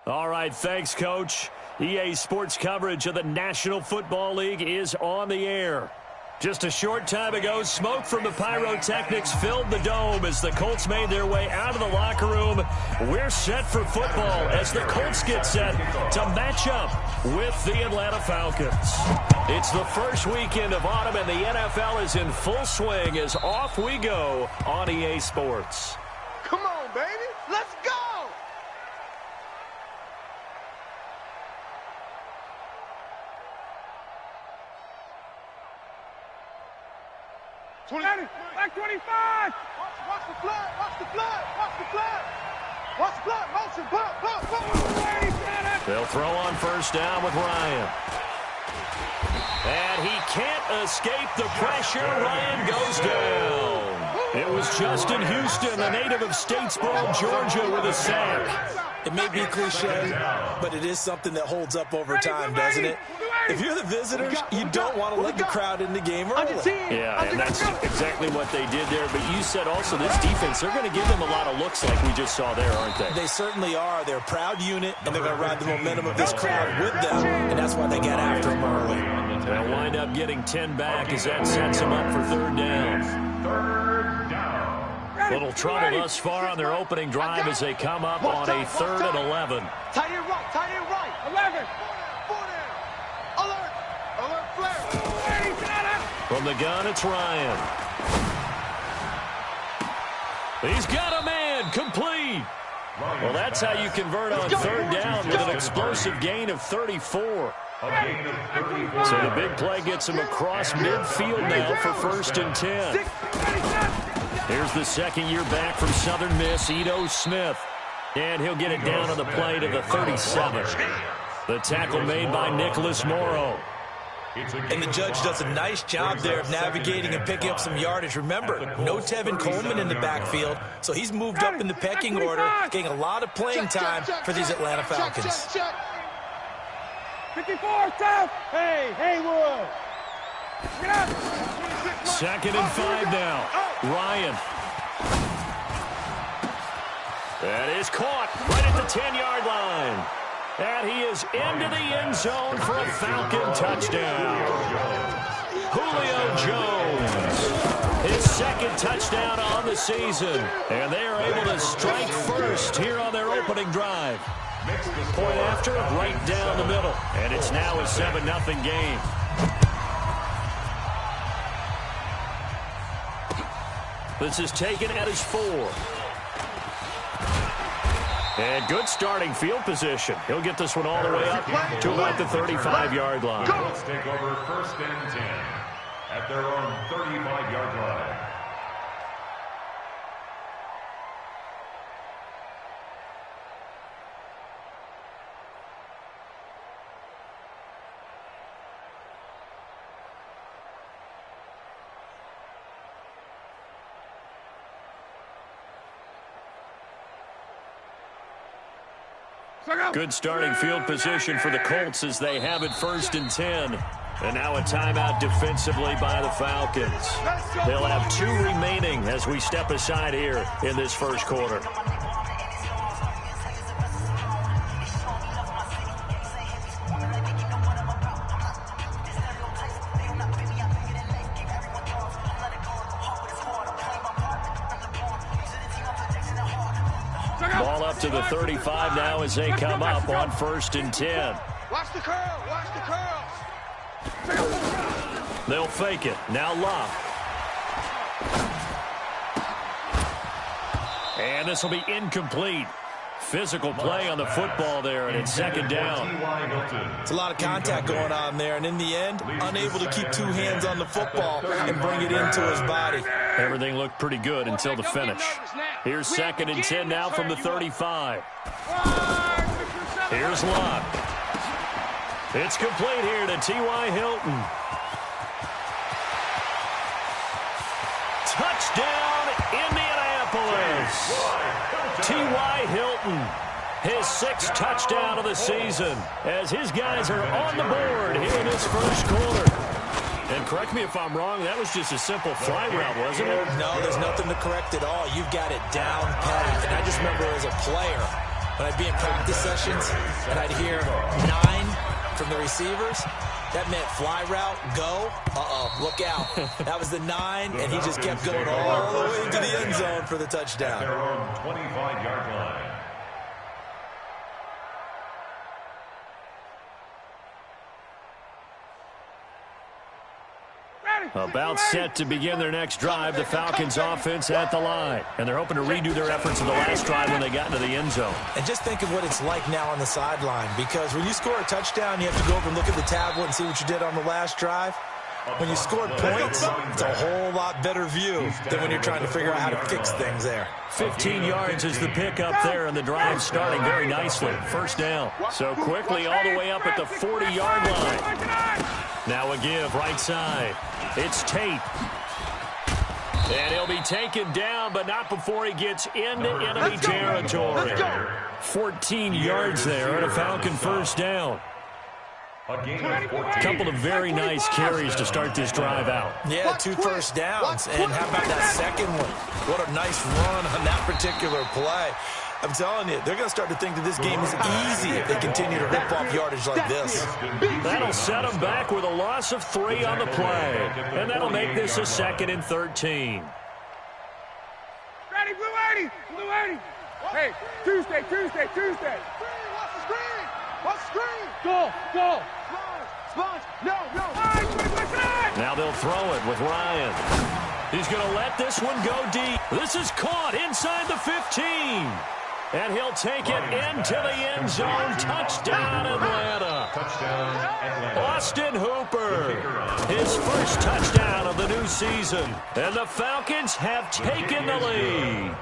All right, thanks, Coach. EA Sports coverage of the National Football League is on the air. Just a short time ago, smoke from the pyrotechnics filled the dome as the Colts made their way out of the locker room. We're set for football as the Colts get set to match up with the Atlanta Falcons. It's the first weekend of autumn, and the NFL is in full swing as off we go on EA Sports. Come on, baby. Let's go. 20, back 25. Watch the flood. Watch the flood. Watch the flood. Watch the flood. Motion. Pump. They'll throw on first down with Ryan. And he can't escape the pressure. Ryan goes down. It was Justin Houston, the native of Statesboro, Georgia, with a sack. It may be cliche, but it is something that holds up over time, doesn't it? If you're the visitors, you don't want to let the crowd in the game early. Yeah, and that's exactly what they did there. But you said also this defense, they're going to give them a lot of looks like we just saw there, aren't they? They certainly are. They're a proud unit, and they're going to ride the momentum of this crowd with them, and that's why they got after them early. They'll wind up getting 10 back as that sets them up for third down. Little trouble thus far on their opening drive as they come up on a 3rd and 11. Tight end right. 11. Alert, flare. From the gun, it's Ryan. He's got a man, complete. Well, that's how you convert on third down with an explosive gain of 34. So the big play gets him across midfield now for 1st and 10. Here's the second-year back from Southern Miss, Ito Smith. And he'll get it down on the play to the 37. The tackle made by Nicholas Morrow. And the judge does a nice job there of navigating and picking up some yardage. Remember, no Tevin Coleman in the backfield, so he's moved up in the pecking order, getting a lot of playing time for these Atlanta Falcons. 54, South. Hey, Haywood. Get up. 2nd and 5 now. Ryan. That is caught right at the 10-yard line. And he is into the end zone for a Falcon touchdown. Julio Jones, his 2nd touchdown on the season. And they are able to strike first here on their opening drive. Point after, right down the middle. And it's now a 7-0 game. This is taken at his 4. And good starting field position. He'll get this one all the way up to about the 35-yard line. Let's take over 1st and 10 at their own 35-yard line. Good starting field position for the Colts as they have it 1st and 10. And now a timeout defensively by the Falcons. They'll have 2 remaining as we step aside here in this first quarter. to the 35 now as they come up on 1st and 10. Watch the curl. Watch the curl. They'll fake it. Now Locke. And this will be incomplete. Physical play on the football there, and it's 2nd down. It's a lot of contact going on there, and in the end, unable to keep 2 hands on the football and bring it into his body. Everything looked pretty good until the finish. Here's 2nd and 10 now from the 35. Here's Locke. It's complete here to T.Y. Hilton. Touchdown, Indianapolis. T.Y. Hilton, his 6th touchdown of the season, as his guys are on the board here in this first quarter. And correct me if I'm wrong, that was just a simple fly route, wasn't it? No, there's nothing to correct at all. You've got it down pat. And I just remember as a player, when I'd be in practice sessions, and I'd hear 9 from the receivers, that meant fly route, go, look out. That was the 9, and he just kept going all the way into the end zone for the touchdown. Their own 25-yard line. About set to begin their next drive, the Falcons offense at the line. And they're hoping to redo their efforts of the last drive when they got into the end zone. And just think of what it's like now on the sideline, because when you score a touchdown, you have to go over and look at the tablet and see what you did on the last drive. When you scored points, it's a whole lot better view than when you're trying to figure out how to fix things there. 15 yards is the pickup there, and the drive starting very nicely. 1st down. So quickly all the way up at the 40-yard line. Now a give right side. It's Tate. And he'll be taken down, but not before he gets into enemy territory. 14 yards there and a Falcon 1st down. A couple of very nice carries to start this drive out. Yeah, 2 first downs. And how about that second one? What a nice run on that particular play. I'm telling you, they're going to start to think that this game is easy if they continue to rip off yardage like this. That'll set them back with a loss of 3 on the play. And that'll make this a 2nd and 13. Ready, Blue 80! Blue 80! Hey, Tuesday! Watch the screen! Watch the screen! Go! Sponge! No! Now they'll throw it with Ryan. He's going to let this one go deep. This is caught inside the 15. And he'll take it into the end zone. Touchdown, Atlanta. Touchdown, Atlanta. Austin Hooper, his 1st touchdown of the new season. And the Falcons have taken the lead.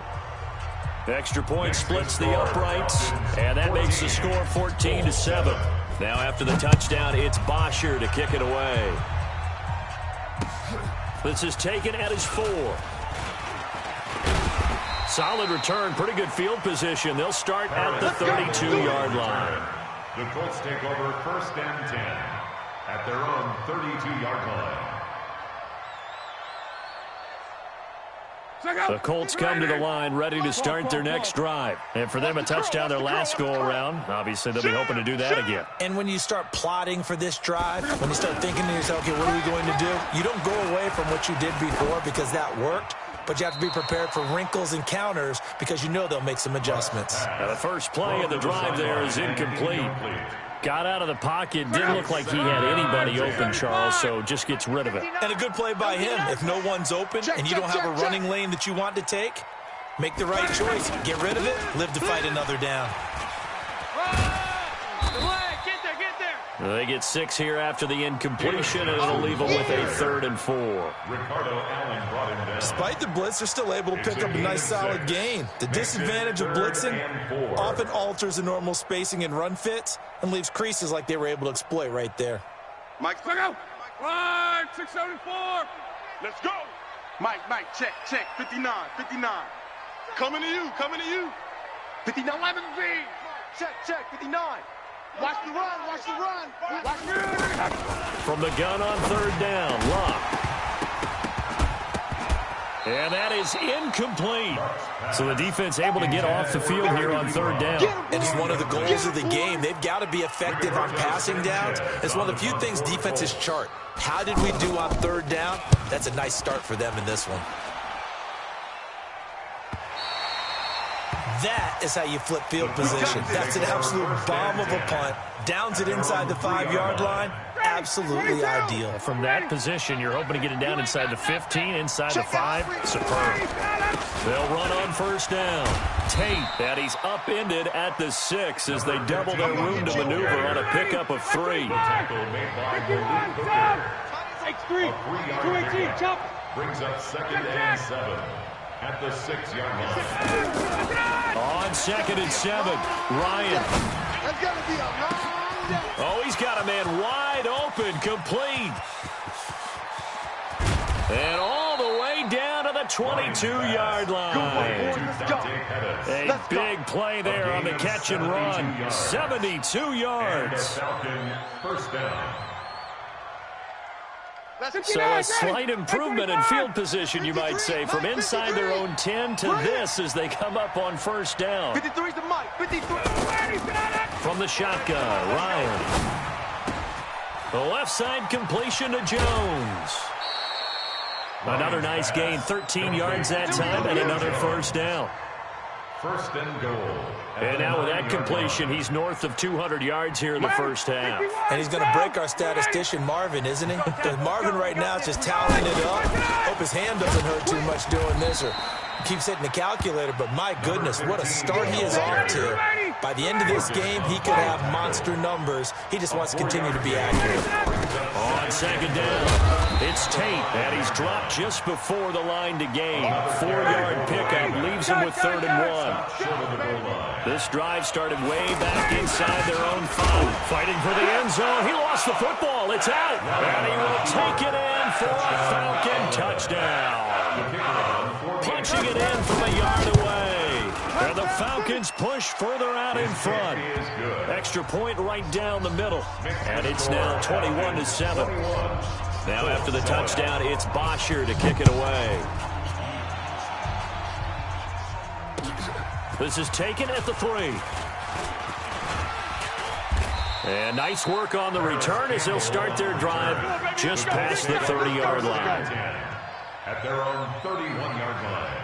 Extra point splits the uprights, and that makes the score 14-7. Now after the touchdown, it's Bosher to kick it away. This is taken at his 4. Solid return, pretty good field position. They'll start at the 32-yard line. The Colts take over 1st and 10 at their own 32-yard line. The Colts come to the line ready to start their next drive. And for them, a touchdown their last go-around. Obviously, they'll be hoping to do that again. And when you start plotting for this drive, when you start thinking to yourself, okay, what are we going to do? You don't go away from what you did before because that worked. But you have to be prepared for wrinkles and counters because you know they'll make some adjustments. Now the first play of the drive there is incomplete. Got out of the pocket. Didn't look like he had anybody open, Charles, so just gets rid of it. And a good play by him. If no one's open and you don't have a running lane that you want to take, make the right choice. Get rid of it. Live to fight another down. They get 6 here after the incompletion, and it'll leave them with a 3rd and 4. Ricardo Allen brought him down. Despite the blitz, they're still able to pick up a nice solid gain. The disadvantage of blitzing often alters the normal spacing and run fits and leaves creases like they were able to exploit right there. Mike, Let's go! Line, 674! let's go! Mike, check, 59. Coming to you. 59, 11 V. Check, 59. Watch the run. From the gun on 3rd down, Locke. And that is incomplete. So the defense able to get off the field here on 3rd down. And it's one of the goals of the game. They've got to be effective on passing downs. It's one of the few things defenses chart. How did we do on 3rd down? That's a nice start for them in this one. That is how you flip field position. That's an absolute bomb of a punt. Downs it inside the 5-yard line. Absolutely ideal. From that position, you're hoping to get it down inside the 15, inside the 5. Superb. They'll run on first down. Tate, and he's upended at the 6 as they double their room to maneuver on a pickup of 3. X3, 218, chop. Brings up 2nd and 7 at the 6-yard line. On 2nd and 7, Ryan. That's got to be a long day. Oh, he's got a man wide open, complete. And all the way down to the 22-yard line. A big play there on the catch and run. 72 yards. First down. So a slight improvement in field position, you might say, from inside their own 10 to this as they come up on first down. 53's the mic. 53. From the shotgun, Ryan. The left side completion to Jones. Another nice gain, 13 yards that time, and another first down. First and goal. And now with that completion, he's north of 200 yards here in the first half. And he's going to break our statistician, Marvin, isn't he? Because Marvin right now is just toweling it up. Hope his hand doesn't hurt too much doing this or keeps hitting the calculator. But my goodness, what a start he is off to. By the end of this game, he could have monster numbers. He just wants to continue to be accurate. On second down, it's Tate, and he's dropped just before the line to gain. 4-yard pickup leaves him with 3rd and 1. This drive started way back inside their own 5. Fighting for the end zone. He lost the football. It's out. And he will take it in for a Falcon touchdown. Punching it in from a yard away. And the Falcons push further out in front. Extra point right down the middle. And it's now 21-7. Now after the touchdown, it's Bosher to kick it away. This is taken at the 3. And nice work on the return as they'll start their drive just past the 30-yard line. At their own 31-yard line.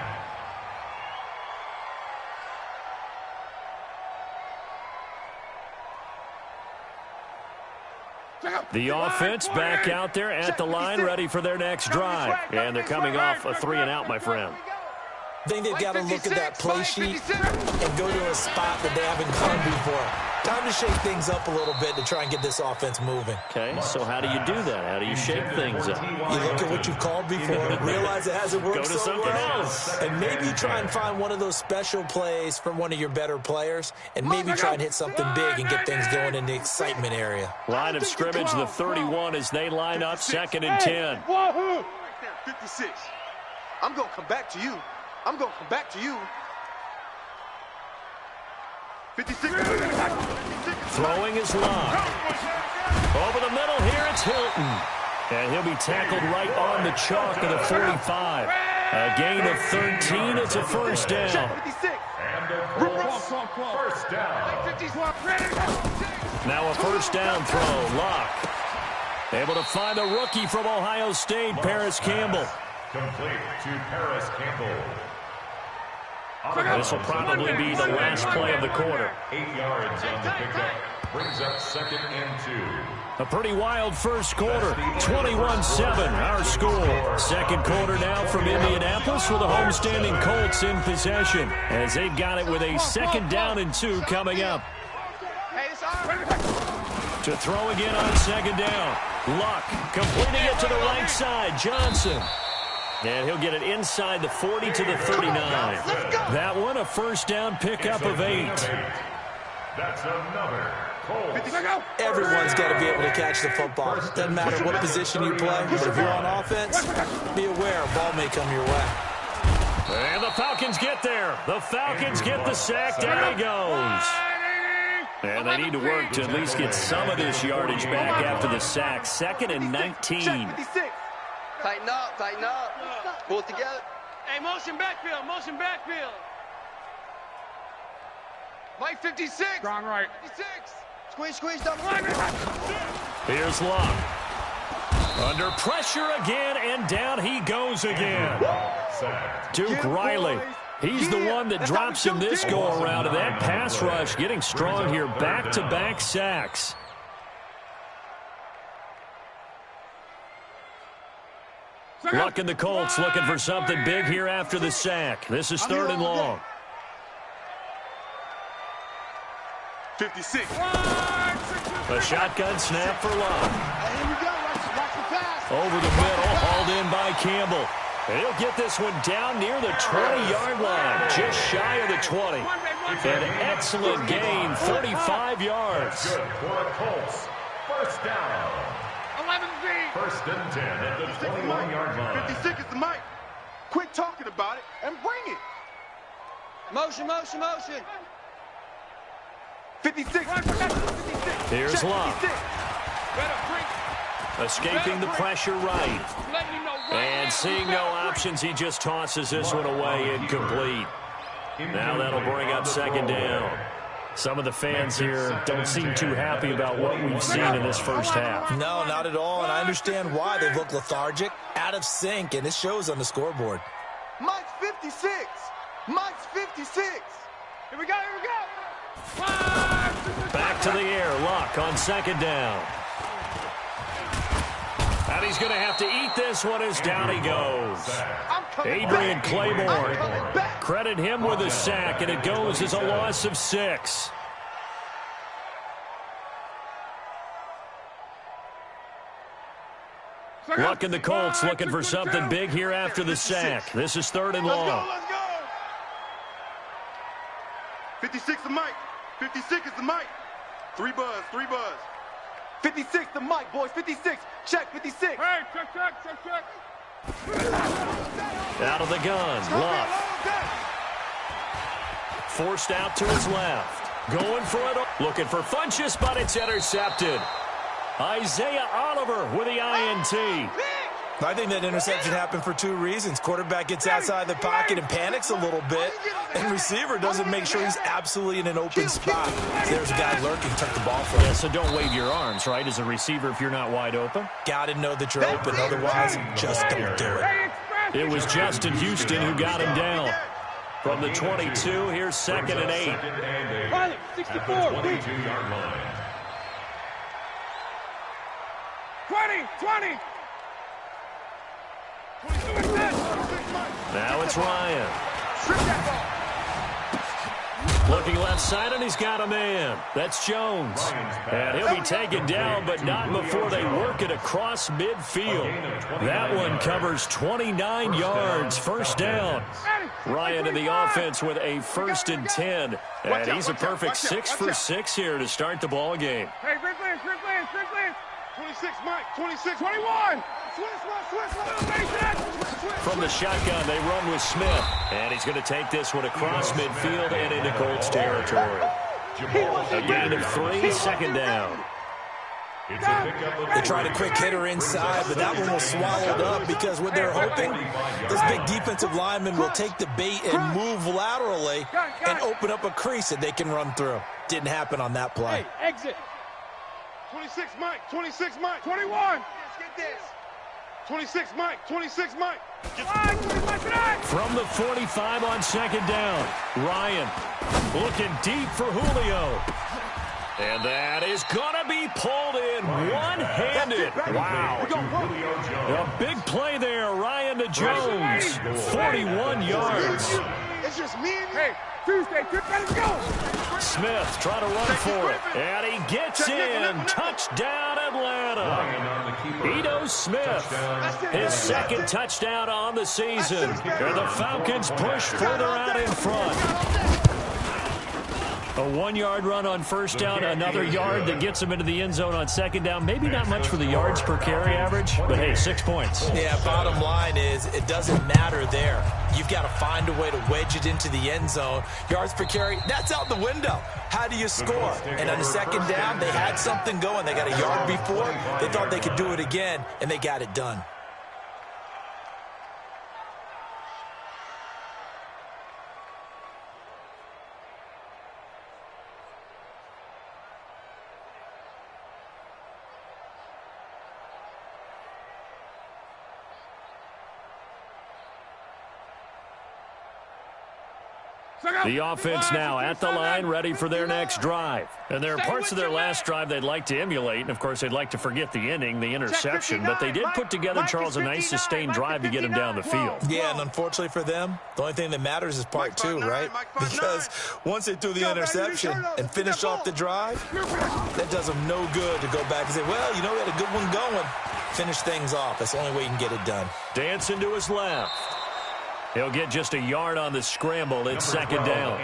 The offense back out there at the line, ready for their next drive. And they're coming off a 3-and-out, my friend. I think they've got to look at that play sheet and go to a spot that they haven't gone before. Time to shake things up a little bit to try and get this offense moving. Okay, so how do you do that? How do you shake things up? You look at what you've called before, realize it hasn't worked Go to so something well, else. and maybe try and find one of those special plays from one of your better players, and maybe try and hit something big and get things going in the excitement area. Line of scrimmage, the 31 as they line up 2nd and 10. Wahoo! 56. I'm going to come back to you. I'm going to come back to you. 56. Throwing is Locke. Over the middle here, it's Hilton. And he'll be tackled right on the chalk of the 45. A gain of 13. It's a first down. 56. And a Colts first down. Now a first down throw. Locke able to find the rookie from Ohio State, Paris Campbell. Complete to Paris Campbell. This will probably be the last play of the quarter. 8 yards on the pickup. Brings up 2nd and 2. A pretty wild first quarter. 21-7, our score. Second quarter now from Indianapolis with the homestanding Colts in possession as they've got it with a 2nd down and 2 coming up. To throw again on 2nd down. Luck completing it to the right side. Johnson. And he'll get it inside the 40 to the 39. That one, a first down pickup of 8. That's another Colts. Everyone's got to be able to catch the football. Doesn't matter what position you play, but if you're on offense, be aware a ball may come your way. And the Falcons get there. The Falcons get the sack. Down he goes. And they need to work to at least get some of this yardage back after the sack. 2nd and 19. Tighten up, tighten up. Pull it together. Hey, motion backfield, motion backfield. Mike 56. Strong right. 56. Squeeze down the line. Here's Locke. Under pressure again, and down he goes again. Duke Riley He's the one that drops him this go-around, and that pass rush getting strong here. Back-to-back sacks. Luck and the Colts looking for something big here after the sack. This is 3rd and long. 56. A shotgun snap for Luck. Here we go. Watch the pass. Over the middle, hauled in by Campbell. And he'll get this one down near the 20-yard line, just shy of the 20. An excellent gain, 45 yards. Good for the Colts. First down. 11Z. 1st and 10 at the 21-yard line. 56 is the mic. Quit talking about it and bring it. Motion, motion, motion. 56. Here's Luck. 56. Escaping the pressure right. And seeing no options, he just tosses this one away incomplete. Now that'll bring up 2nd down. Some of the fans here don't seem too happy about what we've seen in this first half. No, not at all, and I understand why. They look lethargic, out of sync, and it shows on the scoreboard. Mike's 56. Mike's 56. Here we go, here we go. Back to the air, Luck on 2nd down. And he's going to have to eat this one as down he goes. Adrian Claiborne, credit him with a sack, and it goes as a loss of 6. Luck and the Colts looking for something big here after the sack. This is 3rd and long. Let's go. 56 the mic. 56 is the mic. 3 buzz, 3 buzz. 56 the mic, boys. 56. Check 56. Hey, check. Out of the gun, Luck. Forced out to his left. Going for it. Looking for Funchess, but it's intercepted. Isaiah Oliver with the INT. I think that interception happened for 2 reasons. Quarterback gets outside the pocket and panics a little bit, and receiver doesn't make sure he's absolutely in an open spot. There's a guy lurking, took the ball from him. Yeah, so don't wave your arms, right, as a receiver if you're not wide open. Got to know that you're open, otherwise just don't do it. It was Justin Houston who got him down. From the 22, here's 2nd and 8. 64. 22-yard line. 20. Now it's Ryan. Looking left side, and he's got a man. That's Jones. And he'll be taken down, but not before they work it across midfield. That one covers 29 yards. First down. Ryan in the offense with a 1st and 10. And he's a perfect 6 for 6 here to start the ball game. Hey, quick lane. 26 Mike. 26. 21. From the shotgun, they run with Smith. And he's going to take this one across midfield and into Colts territory. A gain of 3, 2nd down. They tried a quick hitter inside, but that one was swallowed up because what they're hoping, this big defensive lineman will take the bait and move laterally and open up a crease that they can run through. Didn't happen on that play. Hey, exit. 26 Mike. 26 Mike. 21. Let's get this. 26 Mike. 26 Mike. From the 45 on 2nd down, Ryan looking deep for Julio. And that is going to be pulled in one-handed. Wow. A big play there, Ryan to Jones. 41 yards. It's just me and you. Hey, Tuesday, let's go. Smith trying to run for it. And he gets in. Touchdown, Atlanta. Ito Smith, his 2nd touchdown on the season. And the Falcons push further out in front. A 1-yard run on 1st down, another yard that gets him into the end zone on 2nd down. Maybe not much for the yards per carry average, but hey, 6 points. Yeah, bottom line is it doesn't matter there. You've got to find a way to wedge it into the end zone. Yards per carry, that's out the window. How do you score? And on the 2nd down, they had something going. They got a yard before. They thought they could do it again, and they got it done. The offense now at the line, ready for their next drive. And there are parts of their last drive they'd like to emulate, and, of course, they'd like to forget the inning, the interception. But they did put together, Charles, a nice sustained drive to get him down the field. Yeah, and unfortunately for them, the only thing that matters is part two, right? Because once they threw the interception and finished off the drive, that does them no good to go back and say, well, you know, we had a good one going. Finish things off. That's the only way you can get it done. Dancing to his left. He'll get just a yard on the scramble. It's second down.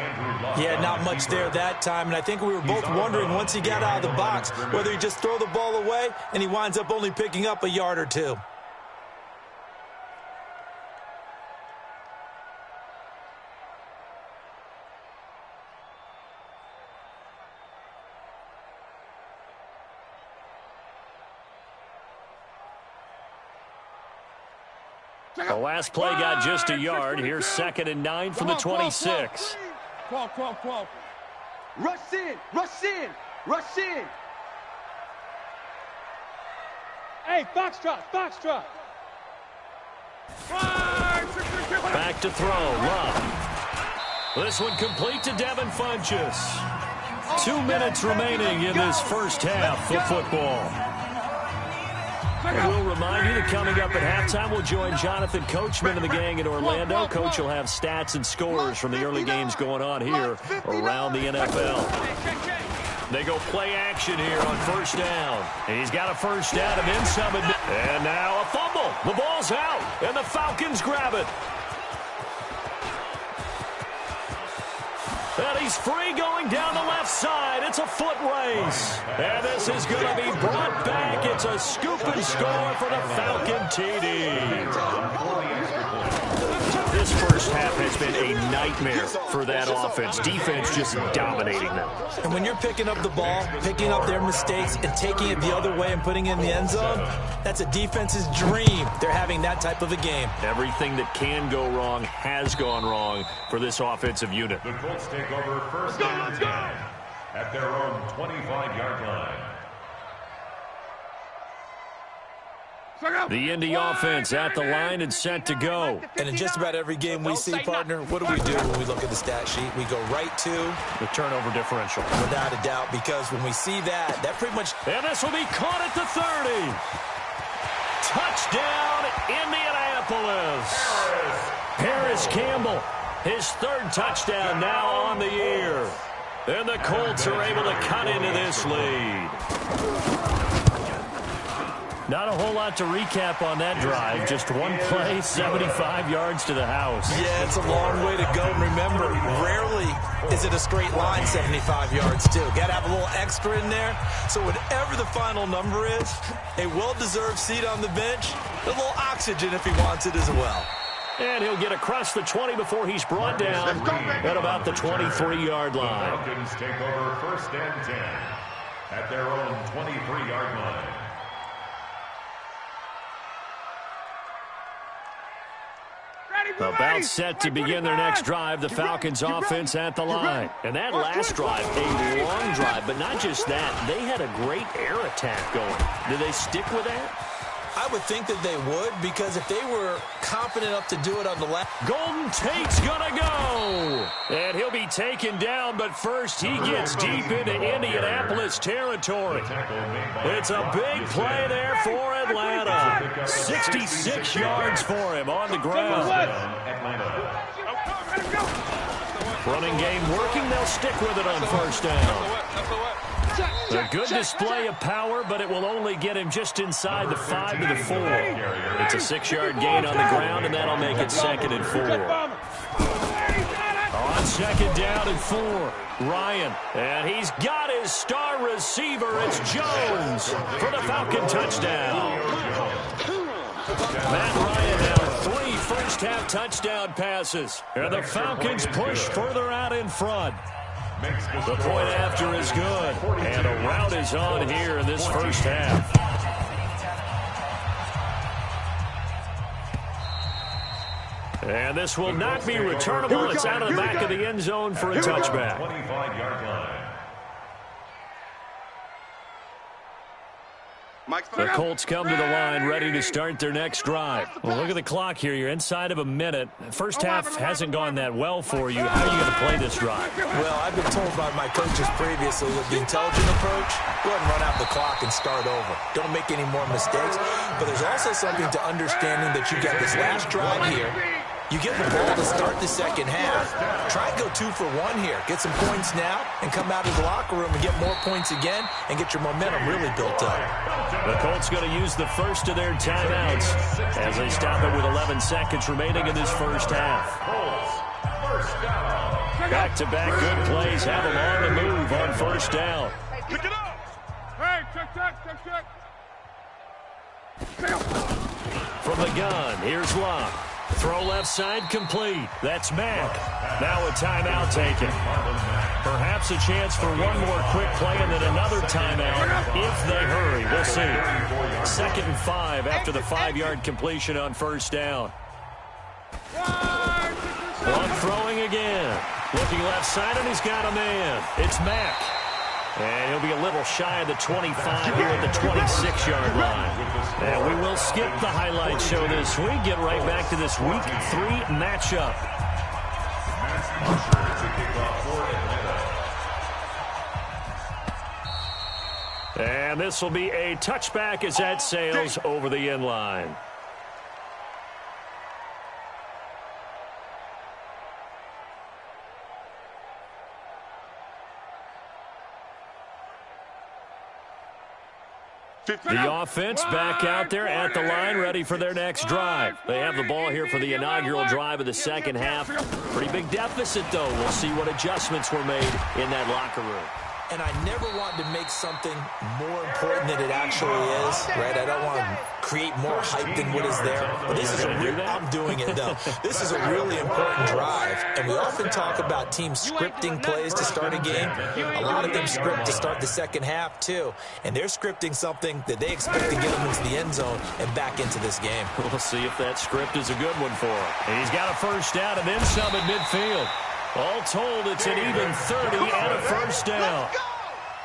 Yeah, not much there that time. And I think we were both wondering once he got out of the box whether he just throw the ball away and he winds up only picking up a yard or two. The last play got just a yard. Here's 2nd and 9 from the 26. 12. Rush in. Hey, Foxtrot. Back to throw. Love. This one complete to Devin Funchess. 2 minutes remaining in this first half of football. And we'll remind you that coming up at halftime, we'll join Jonathan Coachman and the gang in Orlando. Coach will have stats and scores from the early games going on here around the NFL. They go play action here on first down. He's got a first down and then some. And now a fumble. The ball's out, and the Falcons grab it. And he's free going down the left side. It's a foot race. And this is going to be brought back. It's a scoop and score for the Falcon TD. This first half has been a nightmare for that offense. Defense just dominating them. And when you're picking up the ball, picking up their mistakes, and taking it the other way and putting it in the end zone, that's a defense's dream. They're having that type of a game. Everything that can go wrong has gone wrong for this offensive unit. The Colts take over first and 10 at their own 25-yard line. The Indy offense at the line and set to go. And in just about every game we see, partner, what do we do when we look at the stat sheet? We go right to the turnover differential. Without a doubt, because when we see that pretty much... And this will be caught at the 30. Touchdown, Indianapolis. Harris Campbell, his 3rd touchdown now on the year. And the Colts are able to cut into this lead. Not a whole lot to recap on that drive. Just one play, 75 yards to the house. Yeah, it's a long way to go. And remember, rarely is it a straight line 75 yards, too. Got to have a little extra in there. So whatever the final number is, a well-deserved seat on the bench, a little oxygen if he wants it as well. And he'll get across the 20 before he's brought down at about the 23-yard line. The Falcons take over first and 10 at their own 23-yard line. About set to begin their next drive, the Falcons offense at the line. And that last drive, a long drive, but not just that. They had a great air attack going. Did they stick with that? I would think that they would, because if they were confident enough to do it on the left. Golden Tate's gonna go. And he'll be taken down, but first he gets deep into Indianapolis territory. It's a big play there for Atlanta. 66 yards for him on the ground. Running game working. They'll stick with it on first down. A good display of power, but it will only get him just inside the 5 to the 4. It's a 6-yard gain on the ground, and that'll make it 2nd and 4. On 2nd down and 4, Ryan. And he's got his star receiver. It's Jones for the Falcon touchdown. Matt Ryan now 3 first-half touchdown passes. And the Falcons push further out in front. The point after is good, and a rout is on here in this first half. And this will not be returnable. It's out of the back of the end zone for a touchback. 25-yard line. The Colts come to the line ready to start their next drive. Well, look at the clock here. You're inside of a minute. First half hasn't gone that well for you. How are you going to play this drive? Well, I've been told by my coaches previously with the intelligent approach, go ahead and run out the clock and start over. Don't make any more mistakes. But there's also something to understanding that you got this last drive here. You get the ball to start the second half. Try and go 2 for 1 here. Get some points now and come out of the locker room and get more points again and get your momentum really built up. The Colts going to use the first of their timeouts as they stop it with 11 seconds remaining in this first half. Back-to-back good plays have them on the move on first down. Pick it up. Hey, check. From the gun, here's Locke. Throw left side complete. That's Mack. Now a timeout taken. Perhaps a chance for one more quick play and then another timeout if they hurry. We'll see. 2nd and 5 after the 5-yard completion on first down. Locke throwing again. Looking left side, and he's got a man. It's Mack. And he'll be a little shy of the 25 here at the 26-yard line. And we will skip the highlight show this week. Get right back to this Week 3 matchup. And this will be a touchback as that sails over the end line. The offense back out there at the line, ready for their next drive. They have the ball here for the inaugural drive of the second half. Pretty big deficit, though. We'll see what adjustments were made in that locker room. And I never want to make something more important than it actually is, right? I don't want to create more hype than what is there. But this is I'm doing it, though. This is a really important drive. And we often talk about teams scripting plays to start a game. A lot of them script to start the second half, too. And they're scripting something that they expect to get them into the end zone and back into this game. We'll see if that script is a good one for him. And he's got a first down and then some at midfield. All told, it's an even 30 and a first down.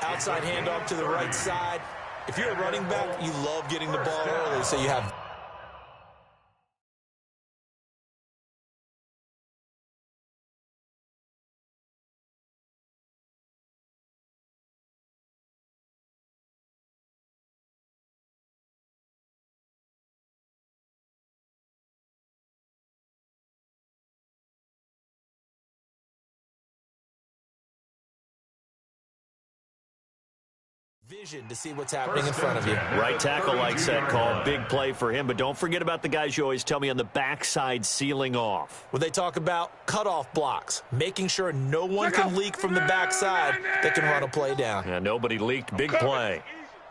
Outside handoff to the right side. If you're a running back, you love getting the ball early, so you have... vision to see what's happening in front of you. Right tackle likes that call. Big play for him, but don't forget about the guys you always tell me on the backside sealing off. When they talk about cutoff blocks, making sure no one can leak from the backside that can run a play down. Yeah, nobody leaked. Big play.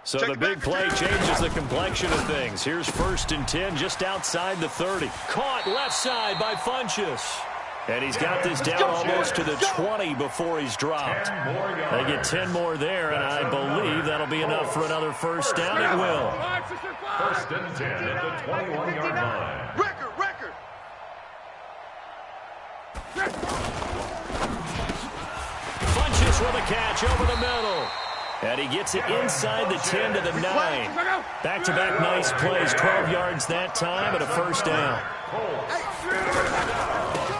So the big play changes the complexion of things. Here's 1st and 10 just outside the 30. Caught left side by Funchess. And he's got this down almost to the 20 before he's dropped. They get 10 more there, and I believe that'll be enough for another first down. It will. 1st and 10 at the 21-yard line. Record. Funchess with a catch over the middle. And he gets it inside the 10 to the 9. Back-to-back nice plays, 12 yards that time, and a first down.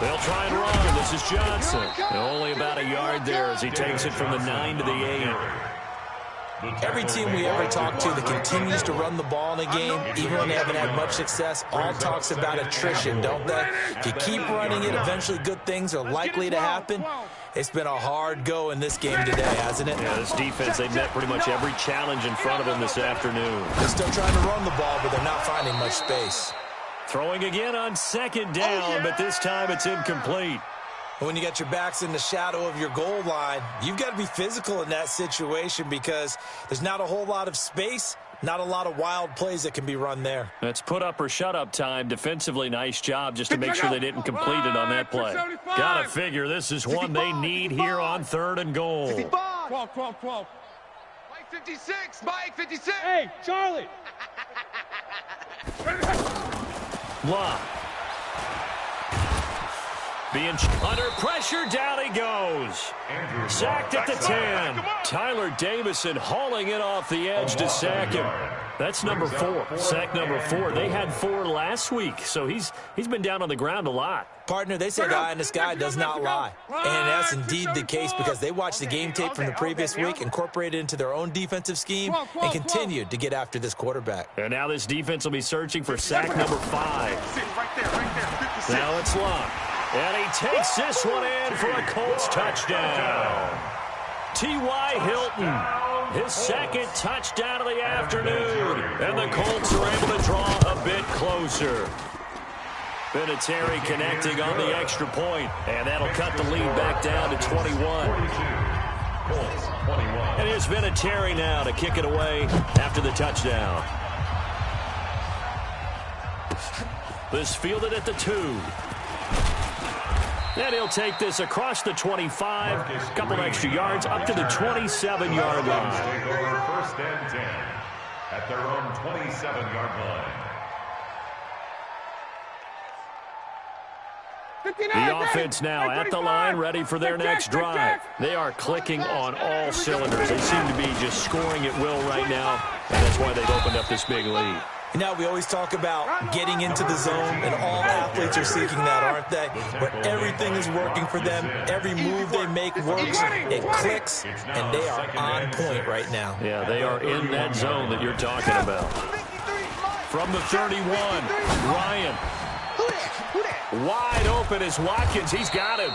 They'll try and run. This is Johnson. And only about a yard there as he takes it from the 9 to the 8. Every team we ever talk to that continues to run the ball in a game, even when they haven't had much success, all talks about attrition, don't they? If you keep running it, eventually good things are likely to happen. It's been a hard go in this game today, hasn't it? Yeah, this defense, they met pretty much every challenge in front of them this afternoon. They're still trying to run the ball, but they're not finding much space. Throwing again on 2nd down, but this time it's incomplete. When you got your backs in the shadow of your goal line, you've got to be physical in that situation because there's not a whole lot of space, not a lot of wild plays that can be run there. That's put up or shut up time. Defensively, nice job just to make sure they didn't complete it on that play. Got to figure this is one they need here on 3rd and goal. 12. Mike 56. Mike 56. Hey, Charlie. Locke. Being under pressure, down he goes. Sacked at the 10. Tyler Davison hauling it off the edge to sack him. That's number 4. Sack number 4. They had 4 last week, so he's been down on the ground a lot. Partner, they say the eye in the sky does not lie. And that's indeed the case because they watched the game tape from the previous week, incorporated it into their own defensive scheme, and continued to get after this quarterback. And now this defense will be searching for sack number 5. Now it's Luck. And he takes this one in for a Colts touchdown. T.Y. Hilton, his second touchdown of the afternoon. And the Colts are able to draw a bit closer. Vinatieri connecting on the extra point, and that'll cut the lead back down to 21. And here's Vinatieri now to kick it away after the touchdown. This fielded at the 2. And he'll take this across the 25, a couple extra yards, up to the 27-yard line. Take over 1st and 10 at their own 27-yard line. The offense now at the line, ready for their next drive. They are clicking on all cylinders. They seem to be just scoring at will right now, and that's why they've opened up this big lead. Now, we always talk about getting into the zone, and all athletes are seeking that, aren't they? Where everything is working for them, every move they make works, it clicks, and they are on point right now. Yeah, they are in that zone that you're talking about. From the 31, Ryan. Wide open is Watkins. He's got him.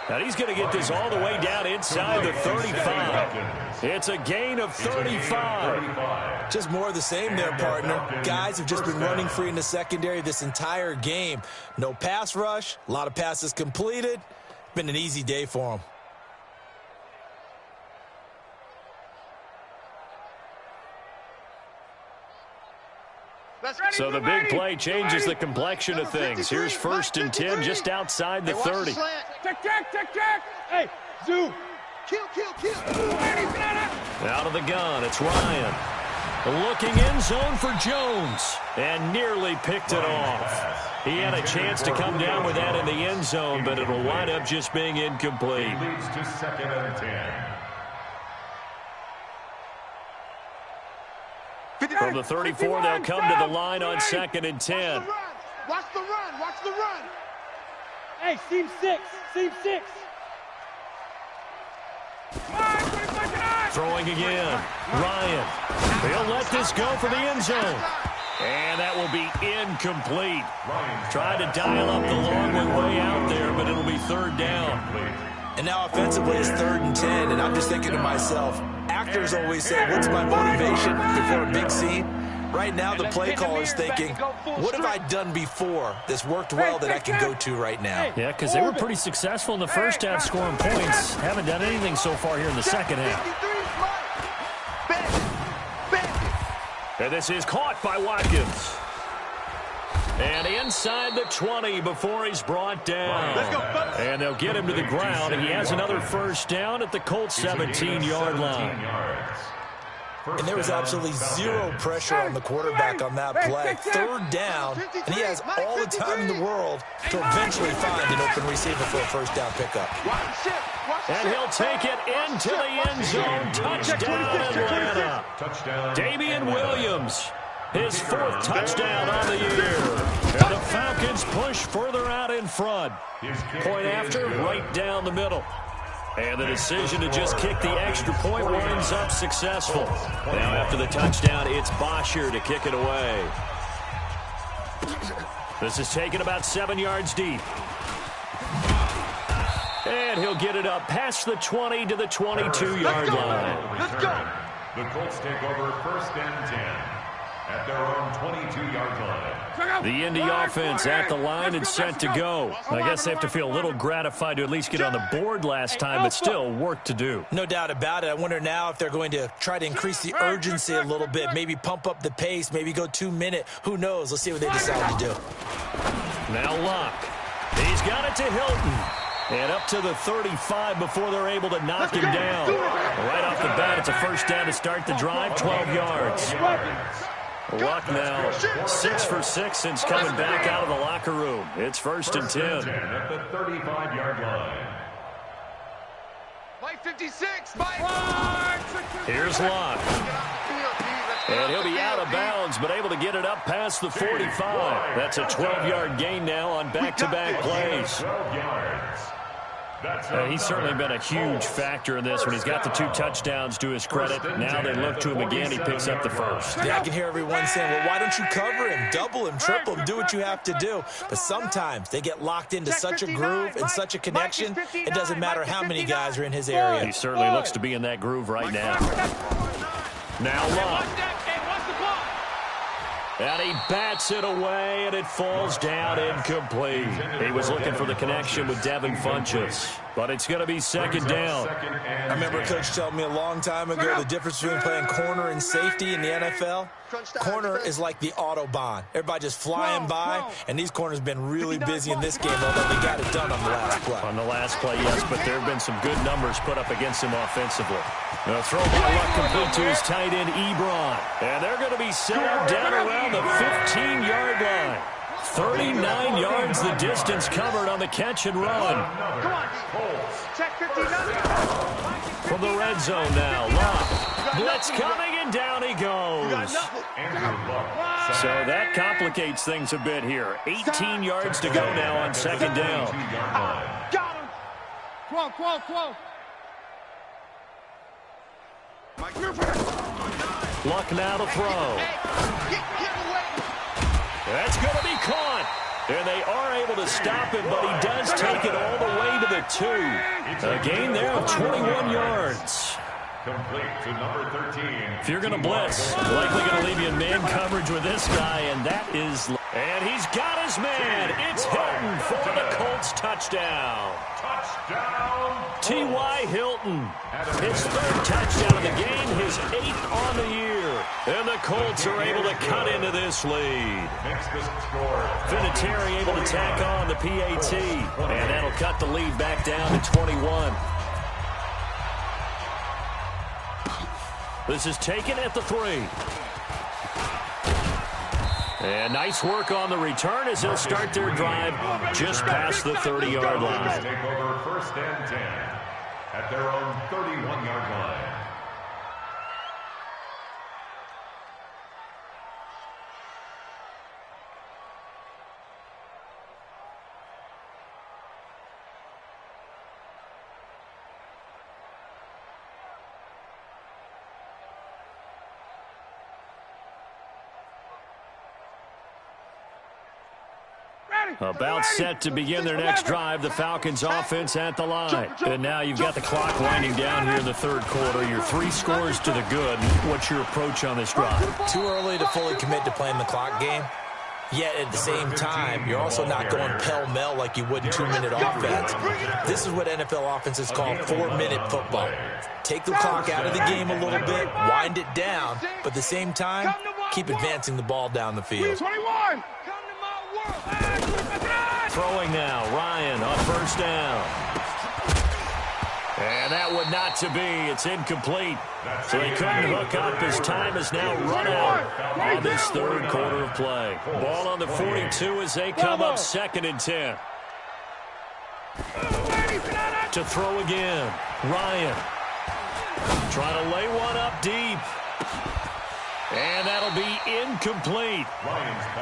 And he's going to get this all the way down inside the 35. It's a gain of 35. Just more of the same there, partner. Guys have just been running free in the secondary this entire game. No pass rush, a lot of passes completed. Been an easy day for them. So the big play changes the complexion of things. Here's 1st and 10 just outside the 30. Check. Hey, zoom. Kill. Out of the gun, it's Ryan. Looking end zone for Jones. And nearly picked it off. He had a chance to come down with that in the end zone, but it'll wind up just being incomplete. He leads to 2nd and 10. From the 34, they'll come to the line on 2nd and 10. Watch the run. Hey, seam 6. Throwing again. Ryan. He'll let this go for the end zone. And that will be incomplete. Tried to dial up the long way out there, but it'll be 3rd down. And now offensively it's 3rd and 10, and I'm just thinking to myself, actors always say, what's my motivation before a big scene? Right now the play caller's thinking, what have I done before that's worked well that I can go to right now? Yeah, because they were pretty successful in the first half scoring points. Haven't done anything so far here in the second half. And this is caught by Watkins. And inside the 20 before he's brought down. And they'll get him to the ground. And he has another 1st down at the Colts 17-yard line. And there was absolutely zero pressure on the quarterback on that play. 3rd down, and he has all the time in the world to eventually find an open receiver for a 1st down pickup. And he'll take it into the end zone. Touchdown, Atlanta. Damian Williams. His 4th touchdown on the year. And the Falcons push further out in front. Point after, right down the middle. And the decision to just kick the extra point winds up successful. Now after the touchdown, it's Bosher to kick it away. This is taken about 7 yards deep. And he'll get it up past the 20 to the 22-yard line. Let's go. The Colts take over 1st and 10 at their own 22-yard line. The Indy offense at the line and set to go. I guess they have to feel a little gratified to at least get on the board last time, but still work to do. No doubt about it. I wonder now if they're going to try to increase the urgency a little bit, maybe pump up the pace, maybe go 2-minute. Who knows? Let's see what they decide to do. Now Luck. He's got it to Hilton. And up to the 35 before they're able to knock him down. Right off the bat, it's a 1st down to start the drive, 12 yards. Luck now 6 for 6 since coming back out of the locker room. It's 1st and 10. At the 35-yard line. Mike 56. Here's Luck. And he'll be out of bounds, but able to get it up past the 45. That's a 12-yard gain now on back-to-back plays. 12 yards. He's certainly been a huge factor in this when he's got the 2 touchdowns to his credit. Now they look to him again. He picks up the first. Yeah, I can hear everyone saying, well, why don't you cover him? Double him, triple him, do what you have to do. But sometimes they get locked into such a groove and such a connection, it doesn't matter how many guys are in his area. He certainly looks to be in that groove right now. Now Luck. And he bats it away, and it falls down incomplete. He was looking for the connection with Devin Funchess, but it's going to be 2nd down. I remember a coach telling me a long time ago the difference between playing corner and safety in the NFL. Corner is like the Autobahn. Everybody just flying by, and these corners have been really busy in this game, although they got it done on the last play. On the last play, yes, but there have been some good numbers put up against him offensively. The throw by Luck complete to his tight end, Ebron. And they're going to be set up down around the 15-yard line. 39 yards the distance covered on the catch and run. Come on, check 59. From the red zone now, Luck. Blitz coming, and down he goes. So that complicates things a bit here. 18 yards to go now on 2nd down. Got him. Quo. Luck now to throw. That's going to be caught. And they are able to stop him, but he does take it all the way to the 2. A gain there of 21 yards. Complete to number 13. If you're going to blitz, likely going to leave you in man coverage with this guy, and that is... And he's got his man. It's Hilton for the Colts touchdown. Touchdown. T.Y. Hilton. His 3rd touchdown of the game, his 8th on the year. And the Colts are able to cut into this lead. Vinatieri able to tack on the PAT. And that'll cut the lead back down to 21. This is taken at the 3. And nice work on the return as they'll start their drive just past the 30-yard line. Take over 1st and 10 at their own 31-yard line. About set to begin their next drive, the Falcons offense at the line. And now you've got the clock winding down here in the 3rd quarter. Your 3 scores to the good. What's your approach on this drive? Too early to fully commit to playing the clock game. Yet at the same time, you're also not going pell-mell like you would in 2-minute offense. This is what NFL offenses call 4-minute football. Take the clock out of the game a little bit, wind it down, but at the same time, keep advancing the ball down the field. 21. Throwing now, Ryan on 1st down. And that one not to be. It's incomplete. So they couldn't hook up. His time is now run out on this 3rd quarter of play. Ball on the 42 as they come up 2nd and 10. To throw again, Ryan. Trying to lay one up deep. And that'll be incomplete.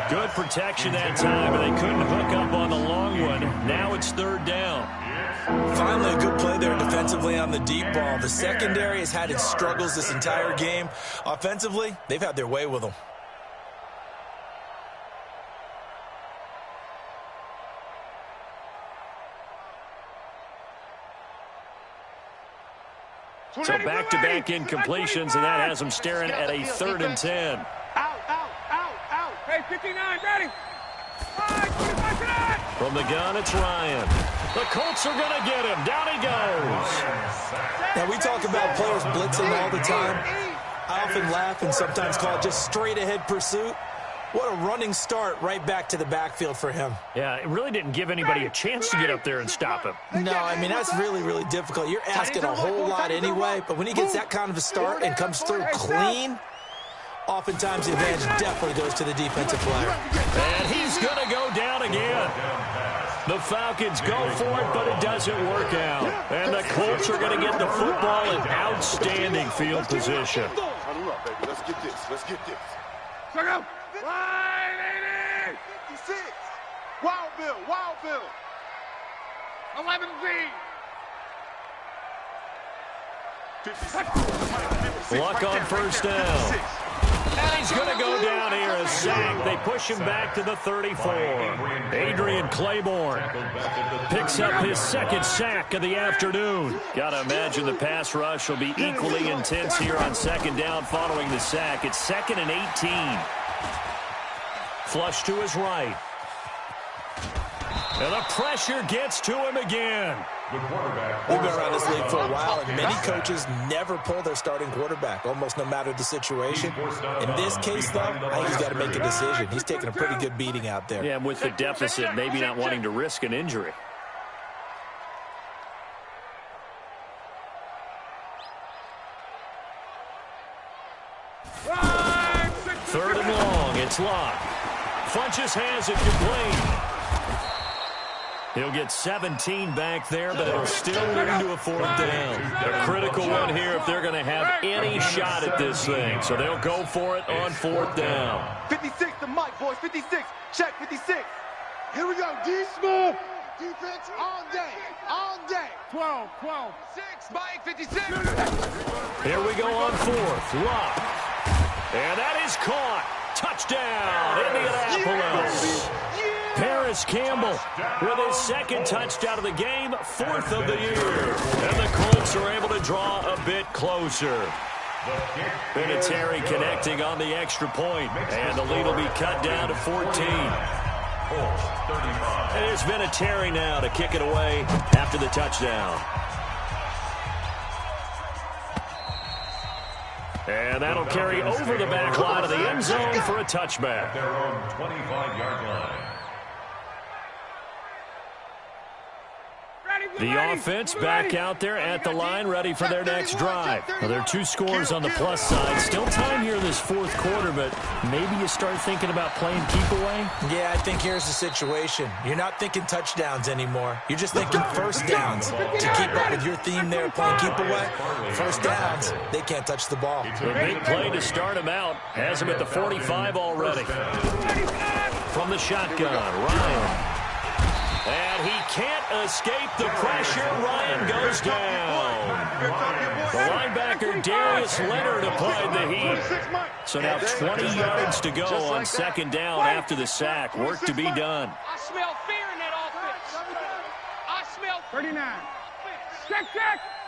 Good protection that time, and they couldn't hook up on the long one. Now it's 3rd down. Finally, a good play there defensively on the deep ball. The secondary has had its struggles this entire game. Offensively, they've had their way with them. So back-to-back incompletions, and that has them staring at a 3rd and 10. Out. Hey, 59, ready. From the gun, it's Ryan. The Colts are going to get him. Down he goes. Now, we talk about players blitzing all the time. I often laugh and sometimes call it just straight-ahead pursuit. What a running start right back to the backfield for him. Yeah, it really didn't give anybody a chance to get up there and stop him. No, I mean, that's really, really difficult. You're asking a whole lot anyway, but when he gets that kind of a start and comes through clean, Oftentimes, the advantage definitely goes to the defensive player. And he's going to go down again. The Falcons go for it, but it doesn't work out. And the Colts are going to get the football in outstanding field position. Huddle up, baby. Let's get this. Let's get this. Check out. 56. Wild Bill. Wild Bill. 11 Z. 56. Luck on first down. And he's going to go down here, a sack. They push him back to the 34. Adrian Claiborne picks up his second sack of the afternoon. Got to imagine the pass rush will be equally intense here on second down following the sack. It's 2nd and 18. Flush to his right. And the pressure gets to him again. We've been around this league for a while, and many coaches never pull their starting quarterback, almost no matter the situation. In this case, though, I think he's got to make a decision. He's taking a pretty good beating out there. Yeah, with the deficit, maybe not wanting to risk an injury. Third and long, it's Locke. Funches has it complete. He'll get 17 back there, but it'll still lead to a 4th down. A critical one here if they're going to have any shot at this thing. So they'll go for it on 4th down. 56 to Mike, boys. 56. Check 56. Here we go. D-Smith. Defense all day. All day. 12. 6. Mike, 56. Here we go on 4th. Lock. And that is caught. Touchdown, Indianapolis. Paris Campbell with his second touchdown of the game, 4th of the year. And the Colts are able to draw a bit closer. Vinatieri connecting on the extra point, and the lead will be cut down to 14. It's Vinatieri now to kick it away after the touchdown. And that'll carry over the back line of the end zone for a touchback. Their own 25-yard line. The offense back out there at the line, ready for their next drive. Well, there are 2 scores on the plus side. Still time here in this 4th quarter, but maybe you start thinking about playing keep away? Yeah, I think here's the situation. You're not thinking touchdowns anymore. You're just thinking first downs. To keep up with your theme there, playing keep away, first downs, they can't touch the ball. A big play to start him out. Has him at the 45 already. From the shotgun, Ryan. And he can't escape the pressure. Ryan goes down. The linebacker, Darius Leonard, applied the heat. So now 20 yards to go on 2nd down after the sack. Work to be done. I smell fear in that offense. I smell 39. Check.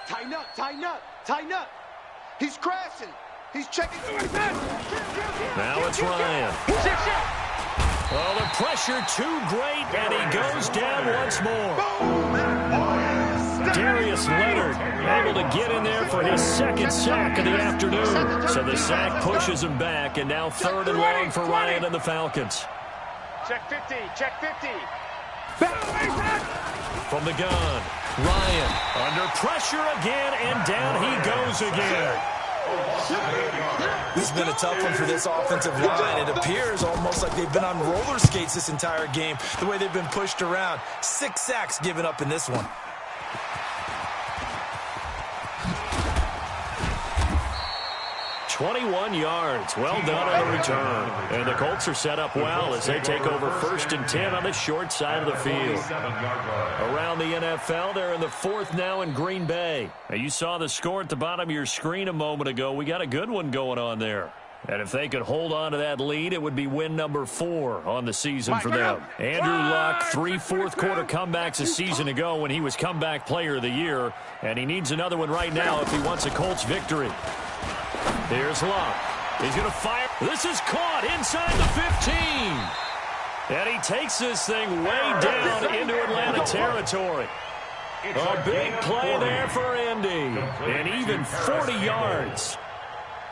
Tighten up, tighten up, tighten up. He's crashing. He's checking. Now it's Ryan. Oh, the pressure too great, and he goes down once more. Darius Leonard able to get in there for his 2nd sack of the afternoon. So the sack pushes him back, and now 3rd and long for Ryan and the Falcons. Check 50. Check 50. From the gun, Ryan under pressure again, and down he goes again. This has been a tough one for this offensive line. It appears almost like they've been on roller skates this entire game, the way they've been pushed around. 6 sacks given up in this one. 21 yards. Well done on the return. And the Colts are set up well as they take over 1st and 10 on the short side of the field. Around the NFL, they're in the 4th now in Green Bay. Now, you saw the score at the bottom of your screen a moment ago. We got a good one going on there. And if they could hold on to that lead, it would be win number 4 on the season for them. Andrew Luck, 3 fourth-quarter comebacks a season ago when he was comeback player of the year. And he needs another one right now if he wants a Colts victory. Here's Luck. He's going to fire. This is caught inside the 15. And he takes this thing way down into Atlanta territory. A big play there for Indy. And even 40 yards.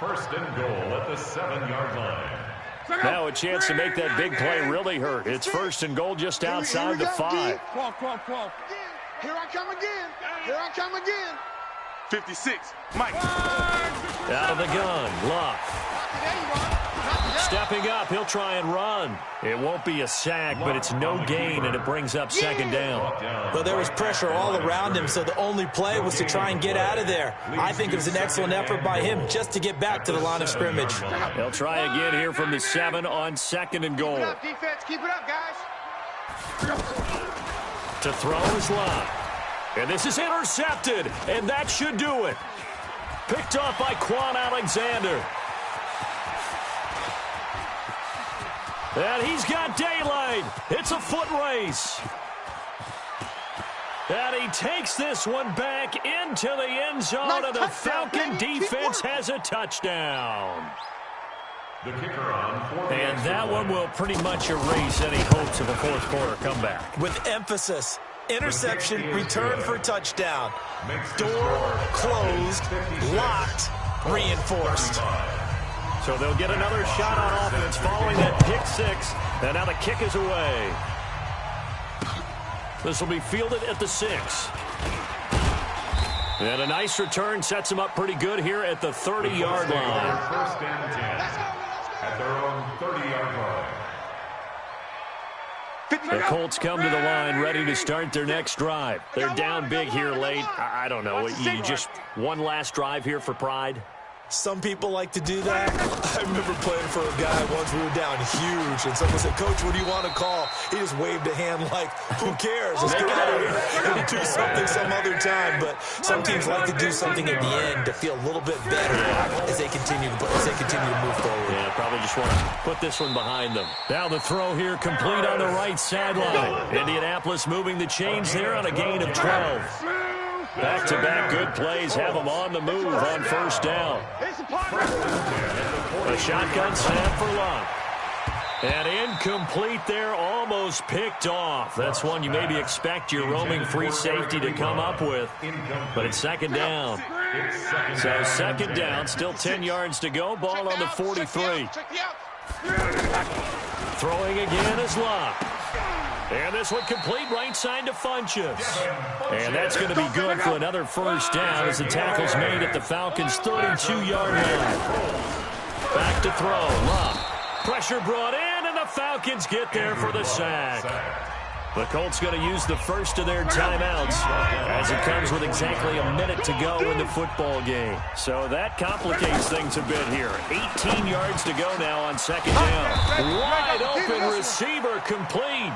1st and goal at the 7-yard line. Now a chance to make that big play really hurt. It's 1st and goal just outside the 5. 12. Here I come again. 56. Mike. Out of the gun. Luck. Stepping up, he'll try and run. It won't be a sack, but it's no gain, and it brings up second down. Well, there was pressure all around him, so the only play was to try and get out of there. I think it was an excellent effort by him just to get back to the line of scrimmage. They'll try again here from the 7 on 2nd and goal. Keep it up, defense. Keep it up, guys. To throw is Love. And this is intercepted, and that should do it. Picked off by Quan Alexander. And he's got daylight. It's a foot race. And he takes this one back into the end zone, and the Falcon defense has a touchdown. The kicker on fourth And that one will pretty much erase any hopes of a fourth quarter comeback. With emphasis, interception, return for touchdown. Door closed, locked, reinforced. So they'll get another shot on offense following that pick 6. And now the kick is away. This will be fielded at the 6. And a nice return sets them up pretty good here at the 30-yard line. First and 10 at their own 30-yard line. The Colts come to the line ready to start their next drive. They're down big here late. I don't know. You just one last drive here for pride? Some people like to do that. I remember playing for a guy once. We were down huge, and someone said, "Coach, what do you want to call?" He just waved a hand like, "Who cares? Let's get out of here and do something some other time." But some teams like to do something at the end to feel a little bit better as they continue to move forward. Yeah, probably just want to put this one behind them. Now the throw here complete on the right sideline. Indianapolis moving the chains there on a gain of 12. Back-to-back good plays have them on the move on first down. A shotgun snap for Love. And incomplete there, almost picked off. That's one you maybe expect your roaming free safety to come up with. But it's second down. So second down, still 10 yards to go. Ball on the 43. Throwing again is Love. And this one complete right side to Funchess. And that's going to be good for another first down as the tackle's made at the Falcons' 32-yard line. Back to throw. Love. Pressure brought in, and the Falcons get there for the sack. The Colts going to use the first of their timeouts as it comes with exactly a minute to go in the football game. So that complicates things a bit here. 18 yards to go now on second down. Wide open receiver complete.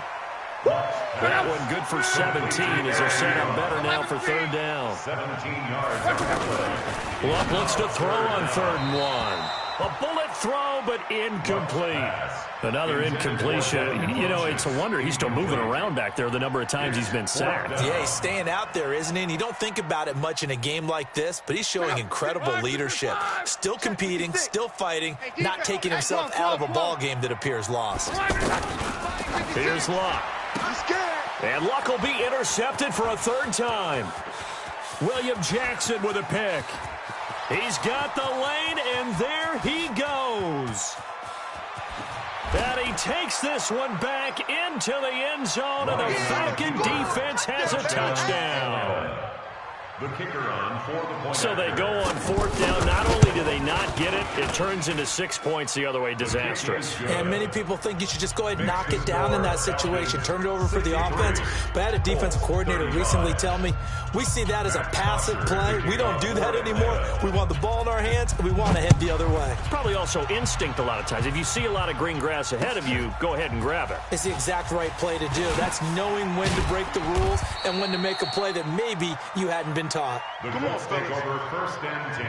That one good for 17 as they're set up better now for third down. 17 yards. Luck looks to throw on 3rd and 1. A bullet throw, but incomplete. Another incompletion. You know, it's a wonder he's still moving around back there the number of times he's been sacked. Yeah, he's staying out there, isn't he? And you don't think about it much in a game like this, but he's showing incredible leadership. Still competing, still fighting, not taking himself out of a ball game that appears lost. Here's Luck. And Luck will be intercepted for a 3rd time. William Jackson with a pick. He's got the lane, and there he goes. And he takes this one back into the end zone, and the Falcon defense has a touchdown. The kicker on for the point. So they go on 4th down. Not only do they not get it, it turns into 6 points the other way. Disastrous. And many people think you should just go ahead and knock it down in that situation. Turn it over for the offense. But I had a defensive coordinator recently tell me, we see that as a passive play. We don't do that anymore. We want the ball in our hands, and we want to head the other way. It's probably also instinct a lot of times. If you see a lot of green grass ahead of you, go ahead and grab it. It's the exact right play to do. That's knowing when to break the rules and when to make a play that maybe you hadn't been taught. The Colts take over 1st and 10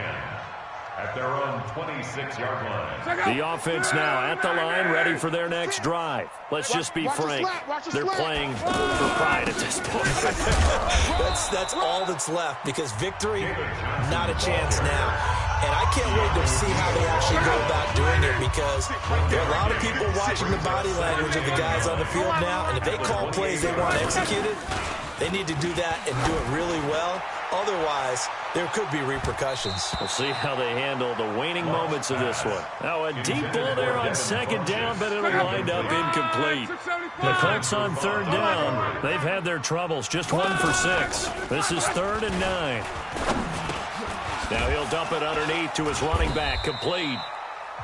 at their own 26-yard line. The offense now at the line, ready for their next drive. Let's just be frank. They're playing for pride at this point. That's all that's left, because victory, not a chance now. And I can't wait to see how they actually go about doing it, because there are a lot of people watching the body language of the guys on the field now, and if they call plays they want executed, they need to do that and do it really well. Otherwise, there could be repercussions. We'll see how they handle the waning moments of this one. Now a deep ball there on second down, but it'll wind up incomplete. The Colts on 3rd down. They've had their troubles, just 1 for 6. This is 3rd and 9. Now he'll dump it underneath to his running back, complete.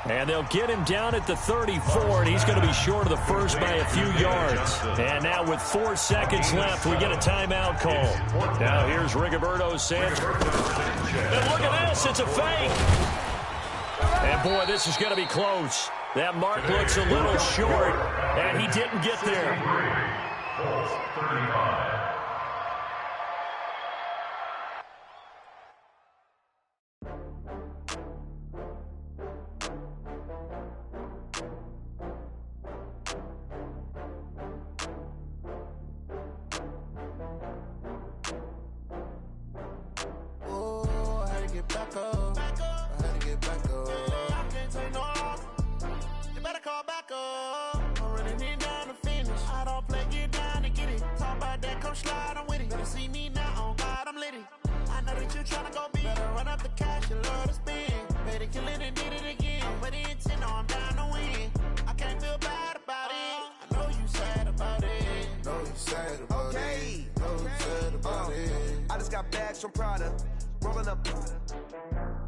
And they'll get him down at the 34, and he's going to be short of the first by a few yards. And now with 4 seconds left, we get a timeout call. Now here's Rigoberto Sanchez. And look at this, it's a fake. And boy, this is going to be close. That mark looks a little short, and he didn't get there. Colts 35. From Prada, rolling up.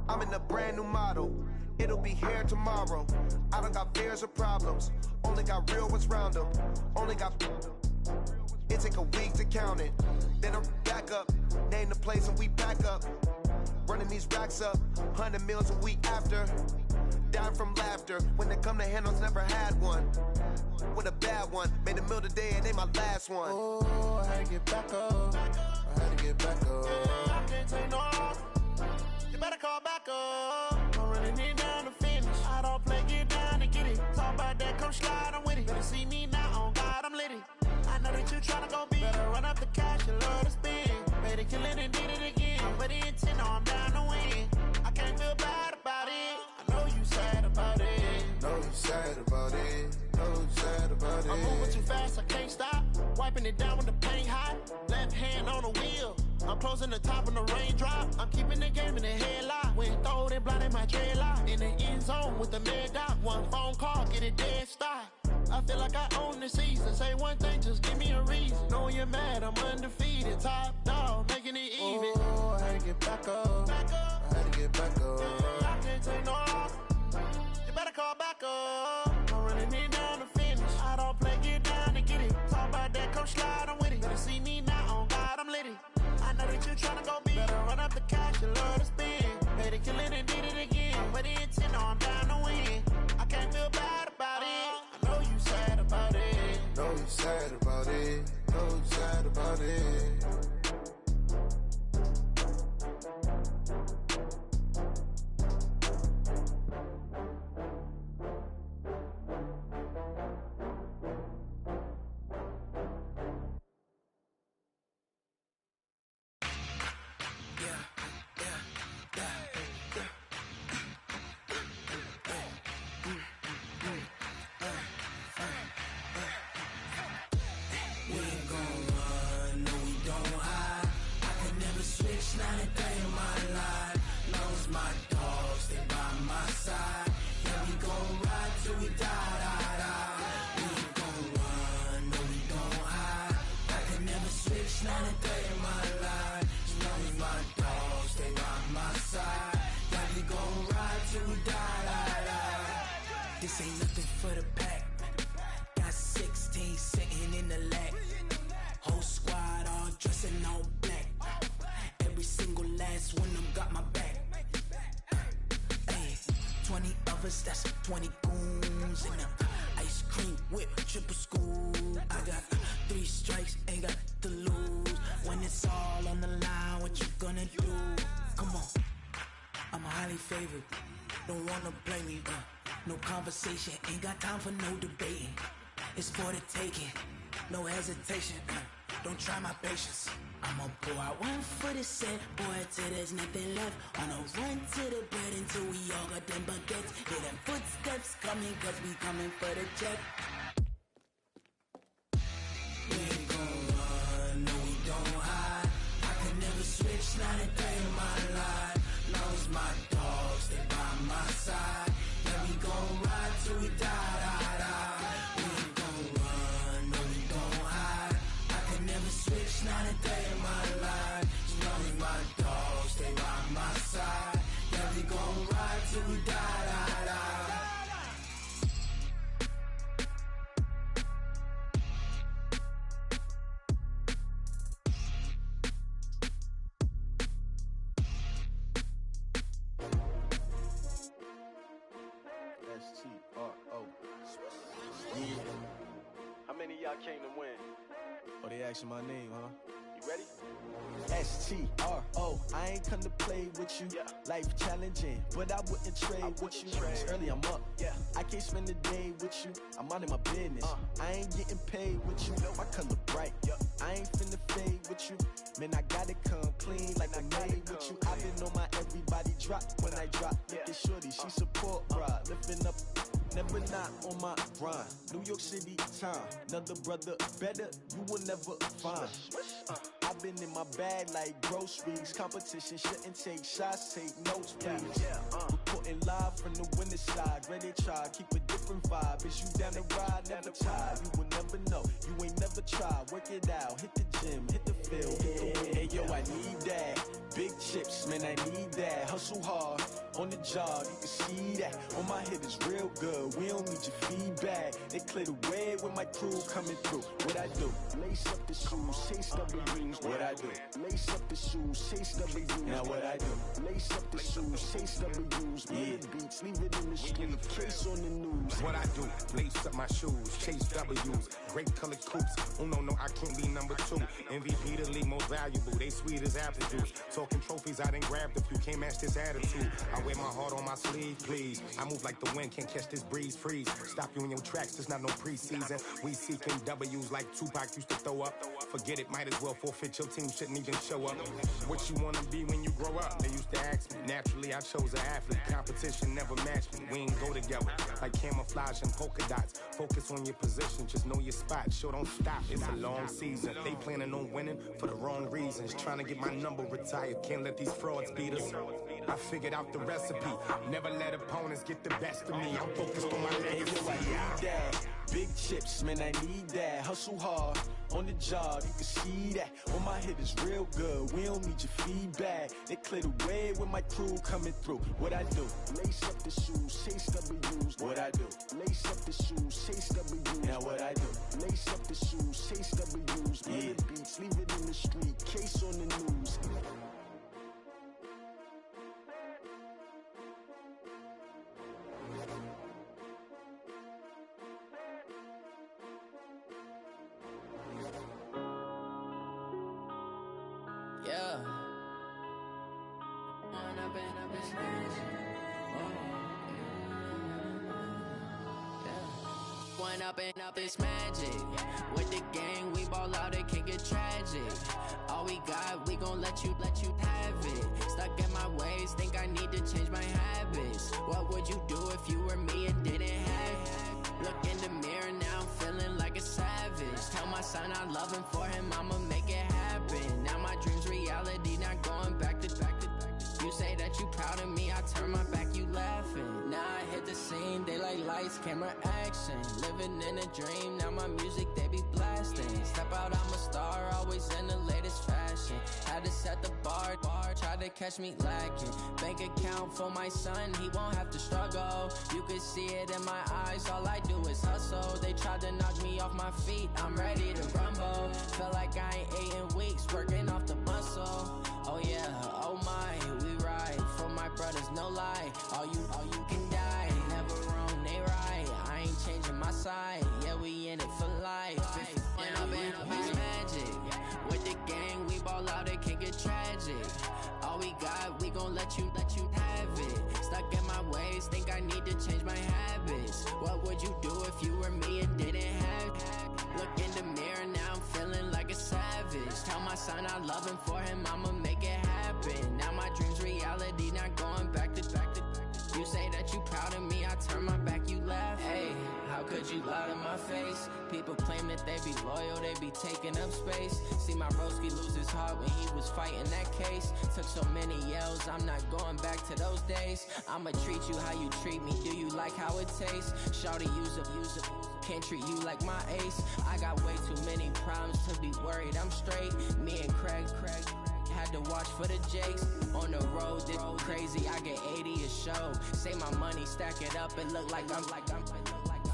I'm in a brand new model. It'll be here tomorrow. I don't got fears or problems. Only got real ones round them. Only got. It take a week to count it. Then I'm back up. Name the place and we back up. Running these racks up. 100 meals a week after. Dying from laughter. When it come to handles, never had one. With a bad one. Made a meal today and they my last one. Oh, I had to get back up. I had to get back up. I can't take no loss. You better call back up. I'm running it down to finish. I don't play, get down and get it. Talk about that, come slide, I'm with it. Better see me now, on God, I'm litty. I know that you tryna go big. Better run up the cash, you love to spend. Better kill it and did it again. But the intent, no, I'm down to win. I can't feel bad about it. I know you sad about it. Know you sad about it. Know you sad about it. I'm moving too fast, I can't stop. Wiping it down with the paint hot. Left hand on the wheel. I'm closing the top on the raindrop. I'm keeping the game in the headlock. When throwed and blinded my dreadlock. In the end zone with the mad dot. One phone call, get it dead stop. I feel like I own the season. Say one thing, just give me a reason. Knowing you're mad, I'm undefeated. Top dog, making it even. Oh, I had to get back up. I had to get back up. I can't take no loss. You better call back up. I'm running it down to finish. I don't play, get down and get it. Talk about that, come slide, I'm with it. Better see me now, on God, I'm litty. I know that you tryna go big. Better run up the cash, you love to spend. Better kill it and did it again. But the intent, no, I'm down to win. I can't feel bad about it. I know you sad about it. Know you sad about it. Know you sad about it. This ain't nothing for the pack. Got 16 sitting in the lap. Whole squad all dressing all black. Every single last one of them got my back. Hey, 20 of us, that's 20 goons in them. Ice cream whip, triple school. I got 3 strikes, ain't got to lose. When it's all on the line, what you gonna do? Come on, I'm highly favored. Don't wanna blame me, no conversation, ain't got time for no debating. It's for the taking, no hesitation, don't try my patience. I'ma pour out one for the set, boy, till there's nothing left. On a run to the bread until we all got them baguettes. Hear them footsteps coming, cause we coming for the check. We ain't gon' run, no we don't hide. I could never switch, not a day in my life. Lost my dogs, they by my side. Yeah, we gon' ride till we die, die, die. We ain't gon' run, no we don't hide. I could never switch, not a day in my life. Lost my dogs, they by my side. Yeah, we gon' ride till we die, die, die. S-T-R-O. Yeah. How many of y'all came to win? Oh, they asking my name, huh? You ready? S-T-R-O. I ain't come to play with you. Life challenging, but I wouldn't trade with you. It's early, I'm up. I can't spend the day with you. I'm out in my business. I ain't getting paid with you. My color bright. I ain't finna fade with you. Man, I gotta come clean like I made with you. I've been on my everybody drop when I drop. Look at shorty, she support, bruh. Lifting up, never not on my grind. New York City time, another brother better, you will never find. I've been in my bag like groceries. Competition shouldn't take shots, take notes, please. Reporting live from the winter side. Ready to try, keep a different vibe. Is you down the ride, never tired. You will never know, you ain't never tried. Work it out, hit the gym, hit the field, hit the wind. Hey yo, I need that. Big chips, man, I need that. Hustle hard, on the job, you can see that. On my hit is real good, we don't need your feedback. They clear the way with my crew coming through. What I do? Lace up the shoes, chase W's. What I do? Lace up the shoes, chase W's. Now what I do? Lace up the shoes, chase W's. Yeah, beats, leave it in the street, case on the news. What I do? Lace up my shoes, chase W's. Great colored coops. Oh no, I can't be number 2. MVP the league most valuable. They sweet as apple juice. Talking trophies, I done grabbed a few. Can't match this attitude. I wear my heart on my sleeve, please. I move like the wind, can't catch this breeze, freeze. Stop you in your tracks, there's not no preseason. We seeking W's like Tupac used to throw up. Forget it, might as well forfeit. Your team shouldn't even show up. What you wanna be when you grow up? They used to ask me. Naturally, I chose an athlete. Competition never matched me. We ain't go together like camouflage and polka dots. Focus on your position, just know your spot. Sure, don't stop. It's a long season. They planning on winning for the wrong reasons. Trying to get my number retired. Can't let these frauds beat us. I figured out the recipe. Never let opponents get the best of me. I'm focused on my legacy. Big chips, man, I need that. Hustle hard, on the job, you can see that. On my hit is real good, we don't need your feedback. They clear the way with my crew coming through. What I do? Lace up the shoes, chase W's. What I do? Lace up the shoes, chase W's. Now what I do? Lace up the shoes, chase W's. Yeah, beats, leave it in the street, case on the news. Up this magic. With the gang, we ball out, it can get tragic. All we got, we gon' let you have it. Stuck in my ways, think I need to change my habits. What would you do if you were me and didn't have it? Look in the mirror, now I'm feeling like a savage. Tell my son I love him, for him I'ma make it happen. Now my dream's reality, not going back to. You say that you proud of me, I turn my back, you laughing. Now I hit the scene, they like lights, camera, action. Living in a dream, now my music, they be blasting. Step out, I'm a star, always in the latest fashion. Had to set the bar, try to catch me lacking. Bank account for my son, he won't have to struggle. You can see it in my eyes, all I do is hustle. They tried to knock me off my feet, I'm ready to rumble. Felt like I ain't ate in weeks, working off the muscle. Oh yeah, oh my, we ride for my brothers, no lie. All you can die, never wrong, they right. I ain't changing my side, yeah, we in it for life. When up in it's magic. With the gang, we ball out, it can get tragic. All we got, we gon' let you have it. Stuck in my ways, think I need to change my habits. What would you do if you were me and didn't have it? Look in the mirror, now I'm feeling like a savage. Tell my son I love him, for him I'ma make it happen. Now my dream's reality, not going back to. You say that you proud of me, I turn my back, you laugh. Hey, how could you lie to my face? People claim that they be loyal, they be taking up space. See my broski lose his heart when he was fighting that case. Took so many yells, I'm not going back to those days. I'ma treat you how you treat me, do you like how it tastes? Shawty, use up, can't treat you like my ace. I got way too many problems to be worried, I'm straight. Me and Craig had to watch for the Jakes. On the road, this crazy, I get 80 a show. Say my money, stack it up, it look like I'm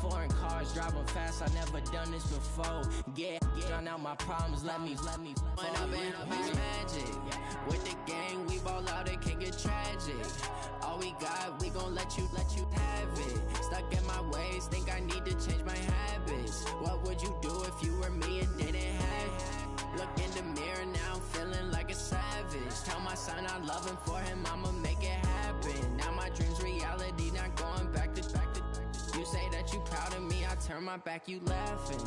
foreign cars, driving fast, I never done this before. Get drown out my problems, let me When up in it's magic. With the gang, we ball out, it can get tragic. All we got, we gon' let you have it. Stuck loving for him, I'ma make it happen. Now my dream's reality, not going back to. You say that you proud of me, I turn my back, you laughing.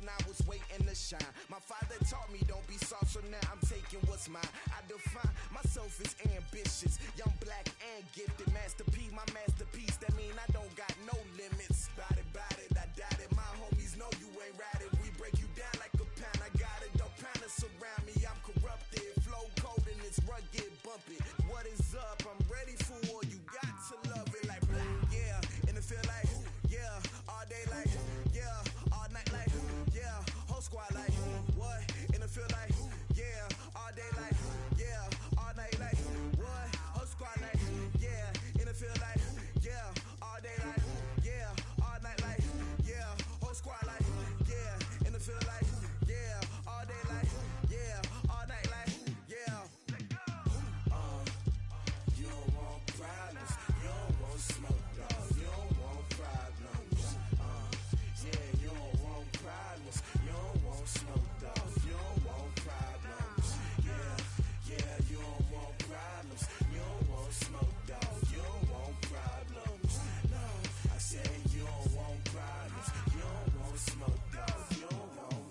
I was waiting to shine. My father taught me don't be soft, so now I'm taking what's mine. I define myself as ambitious, young, black, and gifted. Masterpiece, my masterpiece, that mean I don't got no limits. Bout it, I doubt it. My homies know you ain't ratted. We break you down like a pound. I got it, don't pound us around me. I'm corrupted, flow cold and it's rugged, bump it. What is up? I'm ready for war. You got to love it like black, yeah. And it feel like, yeah, all day like, yeah, all night like, yeah, whole squad like, what? And it feel like, yeah, all day like, yeah, all night like, what? Whole squad like, yeah, and it feel like, yeah, all day like, yeah, all night like, yeah, whole squad like, yeah, and it feel like, yeah, all day like, yeah, all night like, yeah. You don't want problems, you don't want smoke, dog, you don't want problems. Yeah, you don't want problems, you don't want smoke, dog, you don't want problems. Yeah, you don't want problems, you don't want smoke, dog, you don't want problems. No, I said you don't want problems, you don't want smoke, dog, you don't want.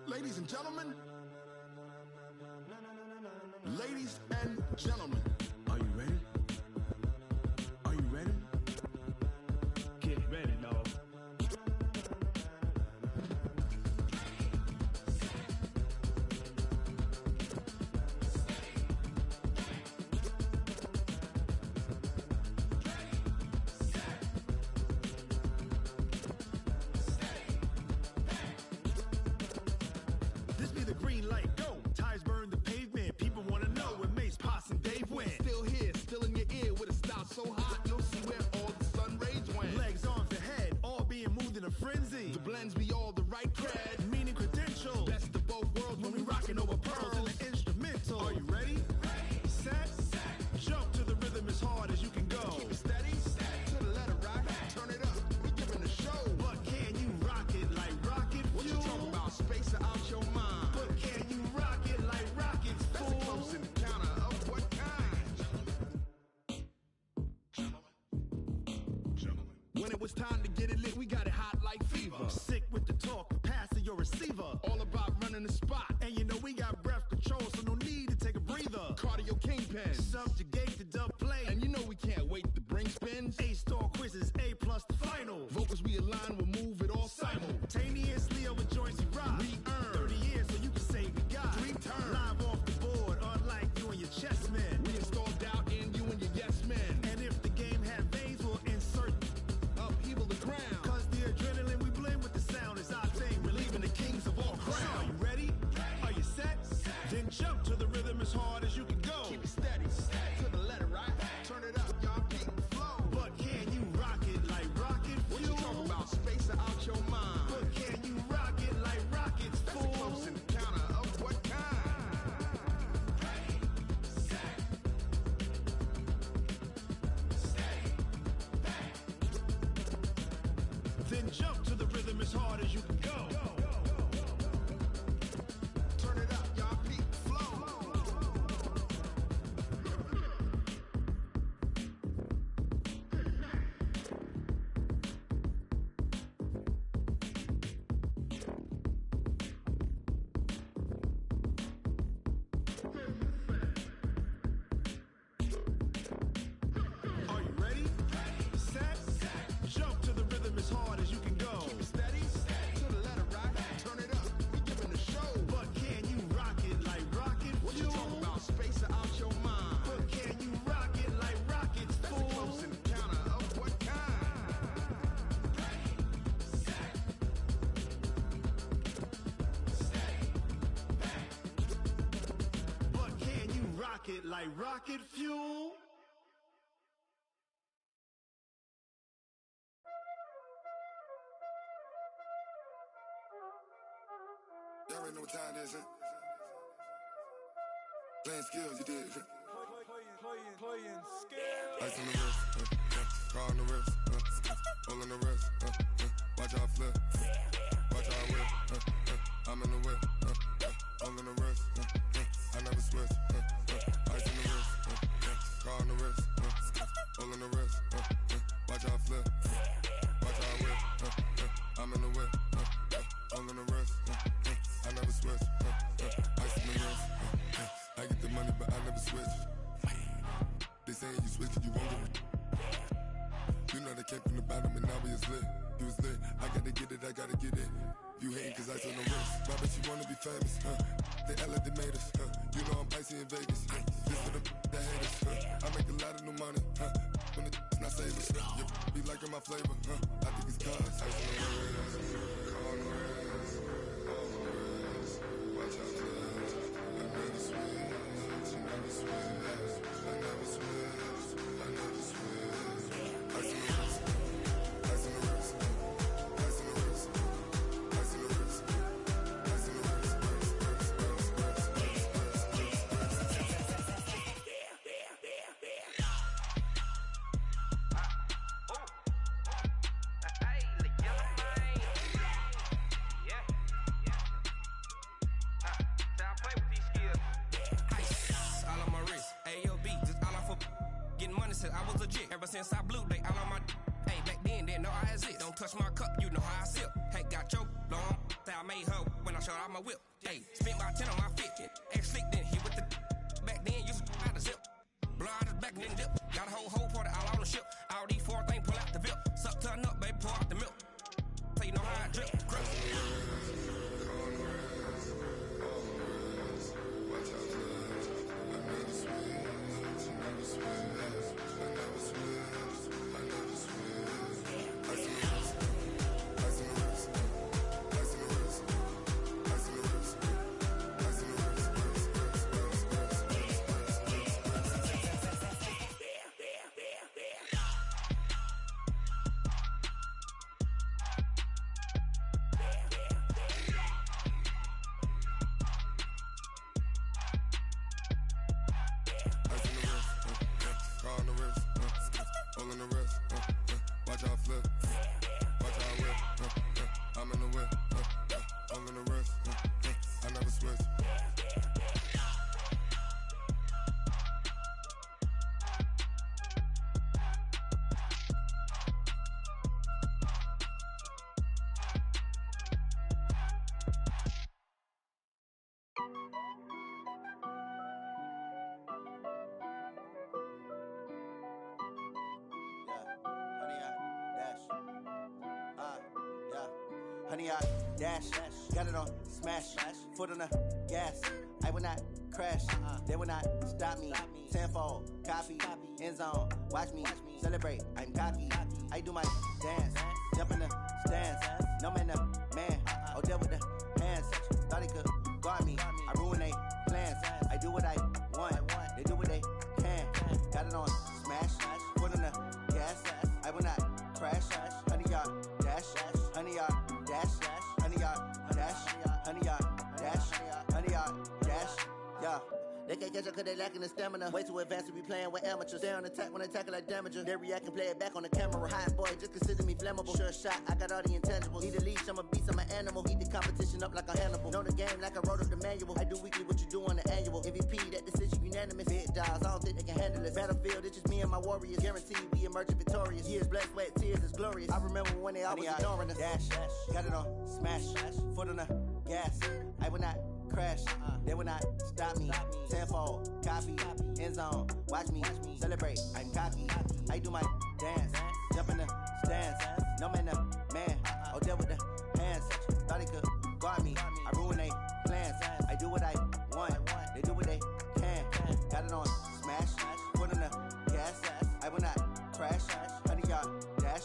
Ladies and gentlemen, ladies and gentlemen, are you ready? Are you ready? Get ready, dog. This be the green light, go. Tires burn the pavement. People want to know when Mace, Poss, and Dave win. blends be all the right cred. Meaning credentials. Best of both worlds when we rockin' over pearls in the instrumental. Are you ready? Set. Jump to the rhythm as hard as you can go. Keep it steady. To the letter rock. Turn it up. We giving the show. But can you rock it like rocket fuel? What you talking about? Space out your mind. But can you rock it like rockets, fool? That's a close encounter of what kind? When it was time to get it lit, we got it hot like fever. Sick with the talk, passing your receiver. All about running the spot. And you know we got breath control, so no need to take a breather. Cardio kingpin, subjugate the dub play. And you know we can't wait to bring spins. A-star quizzes, A+ the final. Vocals we align, we'll move it all simultaneously over joints we rock. We earn 30 years, so you can say we got 3 turns. Live off the board, unlike you and your chess men. We installed doubt in you and your yes men. And if the game had veins, we'll insert upheaval the ground. Cause the adrenaline we blend with the sound is our thing, relieving the kings of all crowns. So are you ready? Are you set? Then jump to the rhythm as hard as you can go. Keep it steady, to the letter right. Turn it up, y'all keep the flow. But can you rock it like rocket fuel? What you talking about? Space out your mind. But can you rock it like rockets, fool? That's a close encounter of what kind? Then jump to the rhythm as hard as you can go. Turn it up, y'all peak flow. Are you ready? Set. Jump to the rhythm as hard as you can go. Keep it steady. To the letter right. Turn it up. We giving the show. But can you rock it like rocket fuel? What you talking about? Space out your mind. But can you rock it like rockets, fool? That's a close encounter of what kind? But can you rock it like rocket fuel? Y'all already know what time it is, huh? Playing skills, you did. Playing skills. Ice on the wrist, car on the wrist, hole in the wrist, watch how I flip, watch how I whip, I'm in the whip, hole in the wrist, I never switch, ice on the wrist, car on the wrist, hole in the wrist, watch how I flip, watch how I whip, I'm in the whip, hole in the wrist, I never switch, ice on the wrist, I get the money but I never switch. They saying you switch it, you won't get it. You know they came from the bottom and now we is lit. You was lit, I gotta get it, I gotta get it. You hating cause ice on the wrist. Why bet you wanna be famous, They act like they made us, You know I'm icy in Vegas, This for the that hate us, I make a lot of new money, When the not savers, You be liking my flavor, I think it's cause ice on the wrist, car on the wrist, all the wrist. Watch out for that, I never switch, I never switch, I never switch, I never switch. Ice on the wrist, ice on the wrist, ice on the wrist, ice on the wrist, ice on the wrist, Since I was legit, ever since I blew, they all on my hey, back then, didn't know I exist. Don't touch my cup, you know how I sip. Hey, got your long, that I made her when I showed out my whip. Hey, spent about 10 on my fit. Ex slick, then hit with the back then, used to out the zip. Blow out his back, then dip. Got a whole party all on the ship. All these 4 things, pull out the VIP. Suck, turn up, baby, pour out the milk. So you know how I drip. all in the wrist. Watch how I flip. Watch how I whip. I'm in the whip. All in the wrist. I never switch. Honey, I dash, got it on smash, foot on the gas. I will not crash, they will not stop me. Tenfold, copy, end zone, watch me celebrate. I'm cocky, I do my dance, jump in the stands. No man, the man, oh there with the hands. Thought he could guard me, I ruin they plans. I do what I want, they do what they can. Got it on smash, foot on the gas. I will not crash, honey, y'all dash, honey, y'all dash, honey, y'all dash, honey, y'all dash, honey, y'all dash, yeah. They can't catch up cause they lacking the stamina. Way too advanced to be playing with amateurs. Stay on attack when they tackle like damager. They react and play it back on the camera. Hot boy, just consider me flammable. Sure shot, I got all the intangibles. Need a leash, I'm a beast, I'm an animal. Eat the competition up like a Hannibal. Know the game like I wrote up the manual. I do weekly what you do on the annual. MVP, that decision unanimous. Big dogs, I don't think they can handle it. Battlefield, it's just me and my warriors. Guaranteed we emerging victorious. Years, blood, sweat, tears, it's glorious. I remember when they always ignoring us. Dash, got it on smash, foot on the gas. I will not crash, they will not stop me. Tenfold, copy, end zone, watch me celebrate. I'm cocky, I do my dance, jump in the stands. No man, the man, oh there with the hands. Thought he could guard me, I ruin they plans. I do what I want, they do what they can. Got it on smash, foot on the gas. I will not crash, honey y'all dash,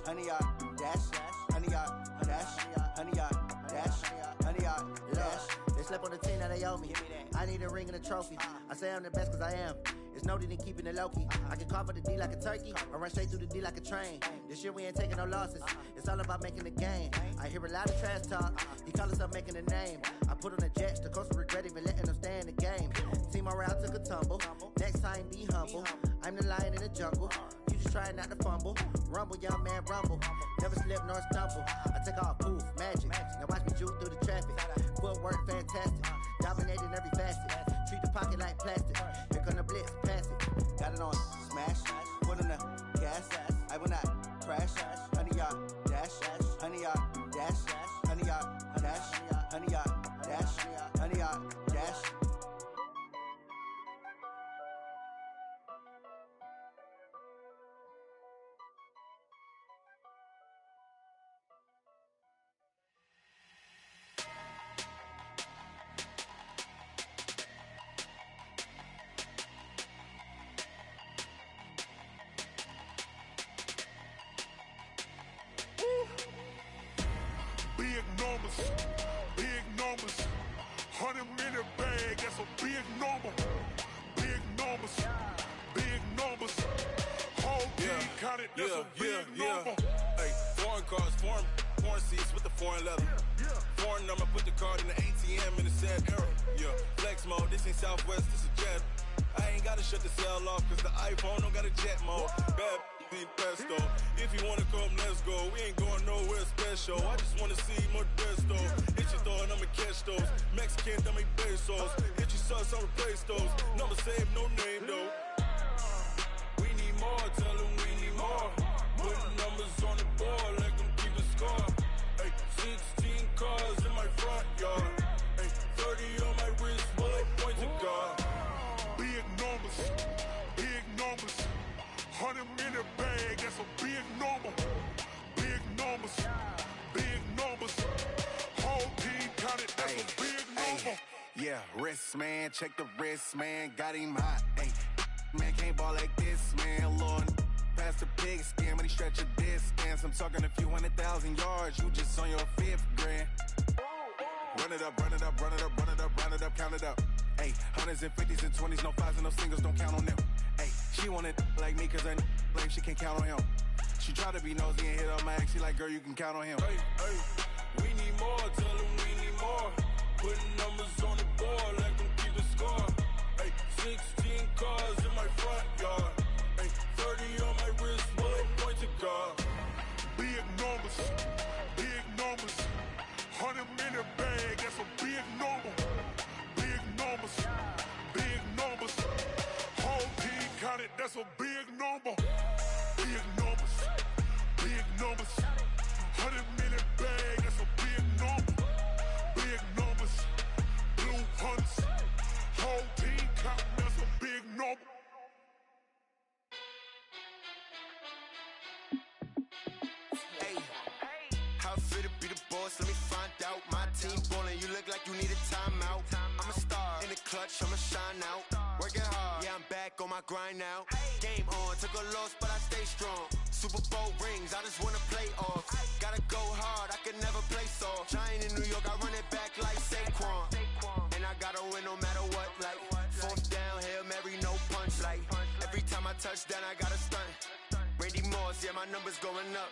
honey y'all dash, honey y'all dash, honey y'all dash, honey y'all dash. They slept on the team that they owe me. I need a ring and a trophy. I say I'm the best cause I am. It's no need in keeping it low-key. I can carve up the D like a turkey or run straight through the D like a train. This year we ain't taking no losses. It's all about making the game. I hear a lot of trash talk. He call himself making a name. I put on the Jets. The coach will regret even letting them stay in the game. Team morale took a tumble. Next time be humble. I'm the lion in the jungle. You just trying not to fumble. Rumble, young man, rumble. Never slip nor stumble. I take off, poof, magic. Now watch me juke through the traffic. Footwork fantastic. Dominating every facet. Treat the pocket like plastic. Here come the blitz, pass it. Got it on smash. Foot on the gas. I will not crash. Honey, y'all dash. Honey, y'all dash. Honey, y'all dash. Honey, y'all dash. Honey, y'all dash. Big numbers, 100-minute bag, that's a big number. Big numbers, whole team counted, that's a big number. Hey, foreign cars, foreign seats with the foreign leather. Foreign number, put the card in the ATM in the sad era. Yeah, flex mode, this ain't Southwest, this is Jet. I ain't gotta shut the cell off, cause the iPhone don't got a jet mode. Bad need pesto. If you wanna come, let's go. We ain't going nowhere special. I just wanna see more Modesto. Hit your throw and I'ma catch those. Mexican, dummy pesos. Hit your sus, I'll replace those. Number save, no name though. We need more, tell them we need more. Put numbers on the board, let them keep the score. Hey, 16 cars in my front yard. Hey, 30 on my wrist, bullet point to God. Big numbers, 100-minute bag, that's a big number. Big numbers, whole team counted, that's a big number. Yeah, wrist man, check the wrist man, got him hot. Ay, man can't ball like this, man. Lord, past the pig skin when he stretch a distance. I'm talking a few 100,000 yards, you just on your 5th grand. Run it up, count it up. Ay, 100s and 50s and 20s, no 5s and no singles, don't count on them. Ay, she want it like me, cause her like she can count on him. She try to be nosy and hit up my ex, she like, girl, you can count on him. Hey, we need more, tell them we need more. Putting numbers on the board, let them keep the score. Hey, 16 cars in my front yard. Hey, 30 on my wrist, How it feel to be the boss? Let me find out. My team ballin', you look like you need a timeout. I'm a star in the clutch, I'ma shine out. Working hard, yeah, I'm back on my grind now. Game on, took a loss, but I stay strong. Super Bowl rings, I just wanna play off. Gotta go hard, I can never play soft. Giant in New York, I run it back like Saquon. And I gotta win no matter what, like fourth down, Hail Mary, no punch. Like every time I touch down, I gotta stunt. Randy Moss, yeah, my numbers going up.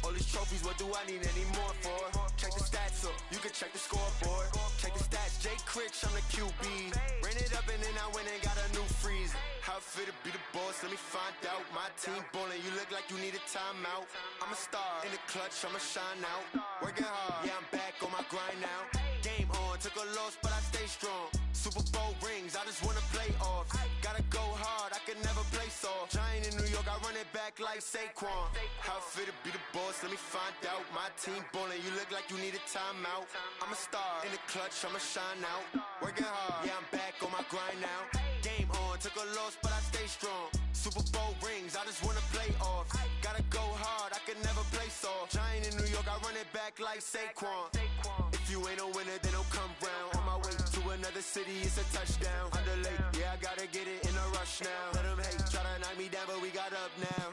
All these trophies, what do I need any more for? Check the stats up, you can check the scoreboard. Check the stats, Jay Critch, I'm the QB. Ran it up and then I went and got a new freeze. How it feel to be the boss, let me find out. My team ballin', you look like you need a timeout. I'm a star in the clutch, I'ma shine out. Working hard, yeah, I'm back on my grind now. Game on, took a loss, but I stay strong. Super Bowl rings, I just wanna play off. Gotta go hard, I can never play soft. Giant in New York, I run it back like Saquon. How it feel to be the boss, let me find out. My team ballin', you look like you need a timeout. I'm a star in the clutch, I'ma shine out. Working hard, yeah, I'm back on my grind now. Game on, took a loss, but I stay strong. Super Bowl rings, I just wanna play off. Gotta go hard, I can never play soft. Giant in New York, I run it back like Saquon. If you ain't a winner, then don't come round. On my way to another city, it's a touchdown. Underlay, yeah, I gotta get it in a rush now. Let them hate, try to knock me down, but we got up now.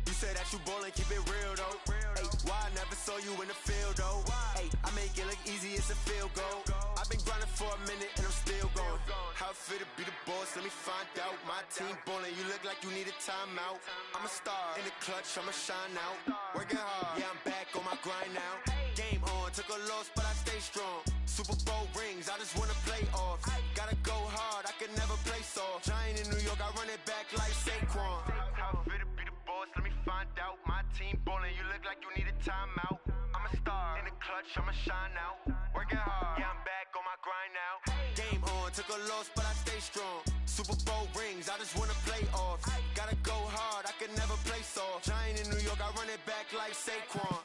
You say that you ballin', keep it real though. Hey, why I never saw you in the field though? Hey, I make it look easy, it's a field goal. I've been grinding for a minute and I'm still going. How it feel to be the boss, let me find out. My team ballin', you look like you need a timeout. I'm a star in the clutch, I'ma shine out. Working hard, yeah, I'm back on my grind now. Game on, took a loss, but I stay strong. Super Bowl rings, I just wanna play off. Gotta go hard, I can never play soft. Giant in New York, I run it back like Saquon. How it feel to be the boss, let me find out. My team ballin', you look like you need a timeout. I'm a star in the clutch, I'ma shine out. Working hard, yeah, I'm back on my grind now. Game on, took a loss, but I stay strong. Super Bowl rings, I just wanna play off. Gotta go hard, I can never play soft. Giant in New York, I run it back like Saquon.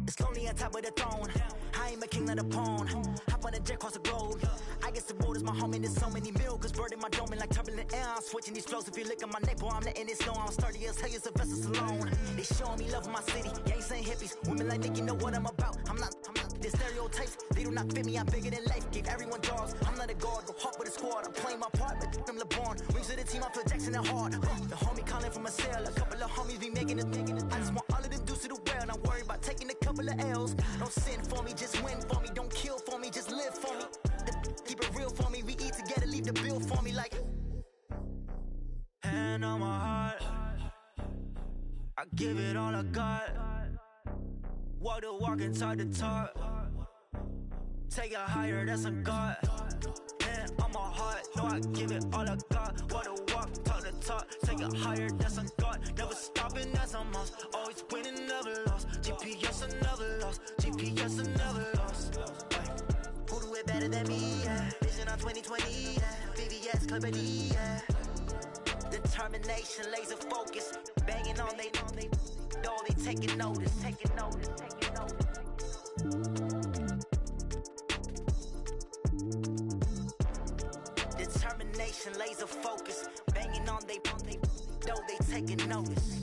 It's lonely on top of the throne. I ain't a king of the pawn. Hop on a jet across the globe. I guess the road is my home and there's so many miracles burning my dome like turbulent air. I'm switching these flows. If you look at my neck, boy, I'm letting it slow. I'm sturdy as hell, it's a vessel alone. They showing me love in my city. Yeah, ain't saying hippies. Women like Nick, you know what I'm about. I'm not. The stereotypes, they do not fit me. I'm bigger than life. Gave everyone jobs. I'm not a guard, go hard with a squad. I'm playing my part, but I'm LeBron. Wings of the team, I feel Jackson and hard. The homie calling from a cell. A couple of homies be making it. I just want all of them dudes to the well. Not worried about taking a couple of L's. Don't sin for me, just win for me. Don't kill for me, just live for me. Keep it real for me. We eat together, leave the bill for me like. Hand on my heart, I give it all I got. Walk the walk and talk the talk. Take it higher, that's a God. Hand on my heart, no, I give it all I got. Walk the walk, talk the talk. Take it higher, that's a God. Never stopping, that's a must. Always winning, never lost. GPS, I never lost. GPS, I never lost. Who do it better than me? Yeah. Vision on 2020, yeah. VVS, Clippity, yeah. Determination, laser focus. Banging on they door, they taking notice. Taking notice, taking notice. Determination, laser focus. Banging on they door, they taking notice.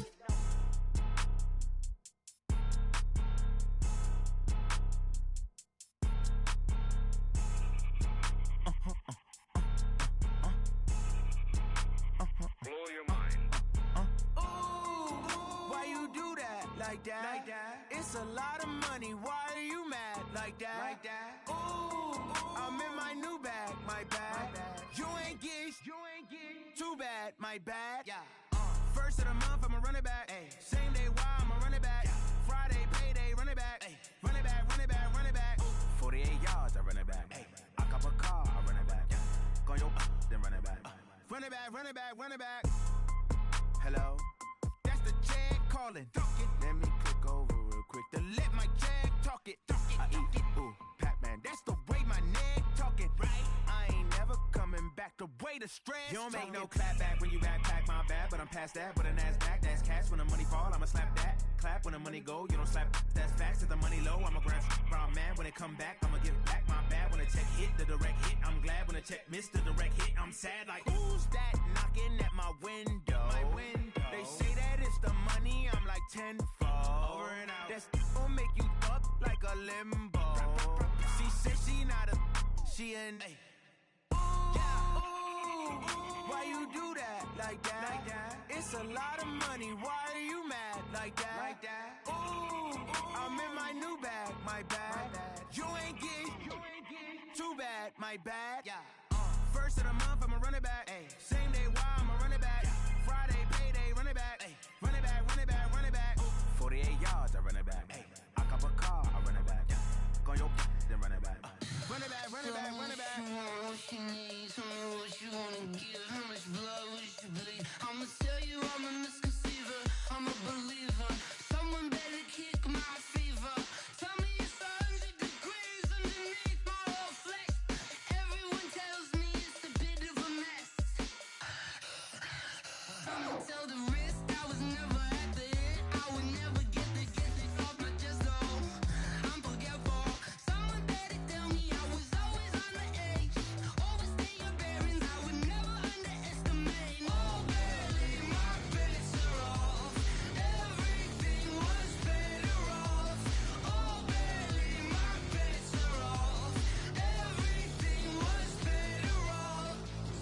Like that. It's a lot of money. Why are you mad like that? Ooh, I'm in my new bag, my bad. You ain't get too bad, my bad. Yeah. First of the month, I'ma run it back. Ay. Same day, why I'ma run it back. Friday, payday, run it back. Ay. Run it back, run it back, run it back. 48 yards, I run it back. Ay. I cop a car, I run it back. Go your then run it back. Run it back, run it back, run it back. Hello. That's the Jag calling. Let me click over real quick to let my Jag talk it. the stress. You don't make no clap back when you backpack, my bad, but I'm past that. But a NASDAQ, that's cash. When the money fall, I'ma slap that. Clap when the money go, you don't slap. That's facts. If the money low, I'ma grab brown man. When it come back, I'ma give back my bad. When the check hit, the direct hit, I'm glad. When the check missed the direct hit, I'm sad. Like, who's that knocking at my window? They say that it's the money, I'm like tenfold. Over and out. That's gon' make you up like a limbo. She said she not a, she an. Why you do that like that? It's a lot of money. Why are you mad like that? Ooh, I'm in my new bag, my bad. You ain't get too bad, my bad. First of the month, I'ma run it back. Same day, why I'ma run it back. Friday, payday, run it back. Run it back, run it back, run it back. 48 yards, I run it back. I cop a car, I run it back. Go on your then run it back. Run it back, run it back, run it back. What you need, tell me what you wanna give. How much blood would you bleed? I'ma tell you I'm a misconceiver, I'm a believer. Someone better kick my fever. Tell me it's 100 degrees underneath my whole flesh. Everyone tells me it's a bit of a mess. I'ma tell the risk I was never at the end. I would never get this off my chest though. I'm forgetful. Someone better tell me I was always on the edge. Overstay your bearings, I would never underestimate. Oh, barely my bets are off. Everything was better off. Oh, barely my bets are off. Everything was better off.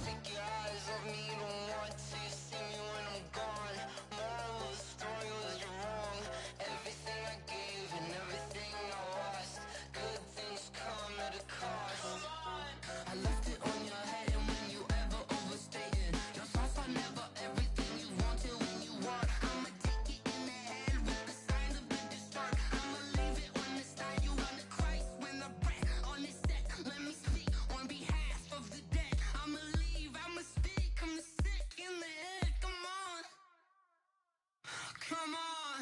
Take your eyes off me, don't want to see me when I'm gone. Moral of the story was you're wrong. Everything I gave and everything I lost. Good things come at a cost. I left it on your head, and when you ever overstay it, your thoughts are never everything you wanted when you want. I'ma take it in the head with the signs of the distort. I'ma leave it on the side. You on the Christ when the breath on this set. Let me speak on behalf of the dead. I'ma leave, I'ma speak. I'm sick in the head. Come on, come on.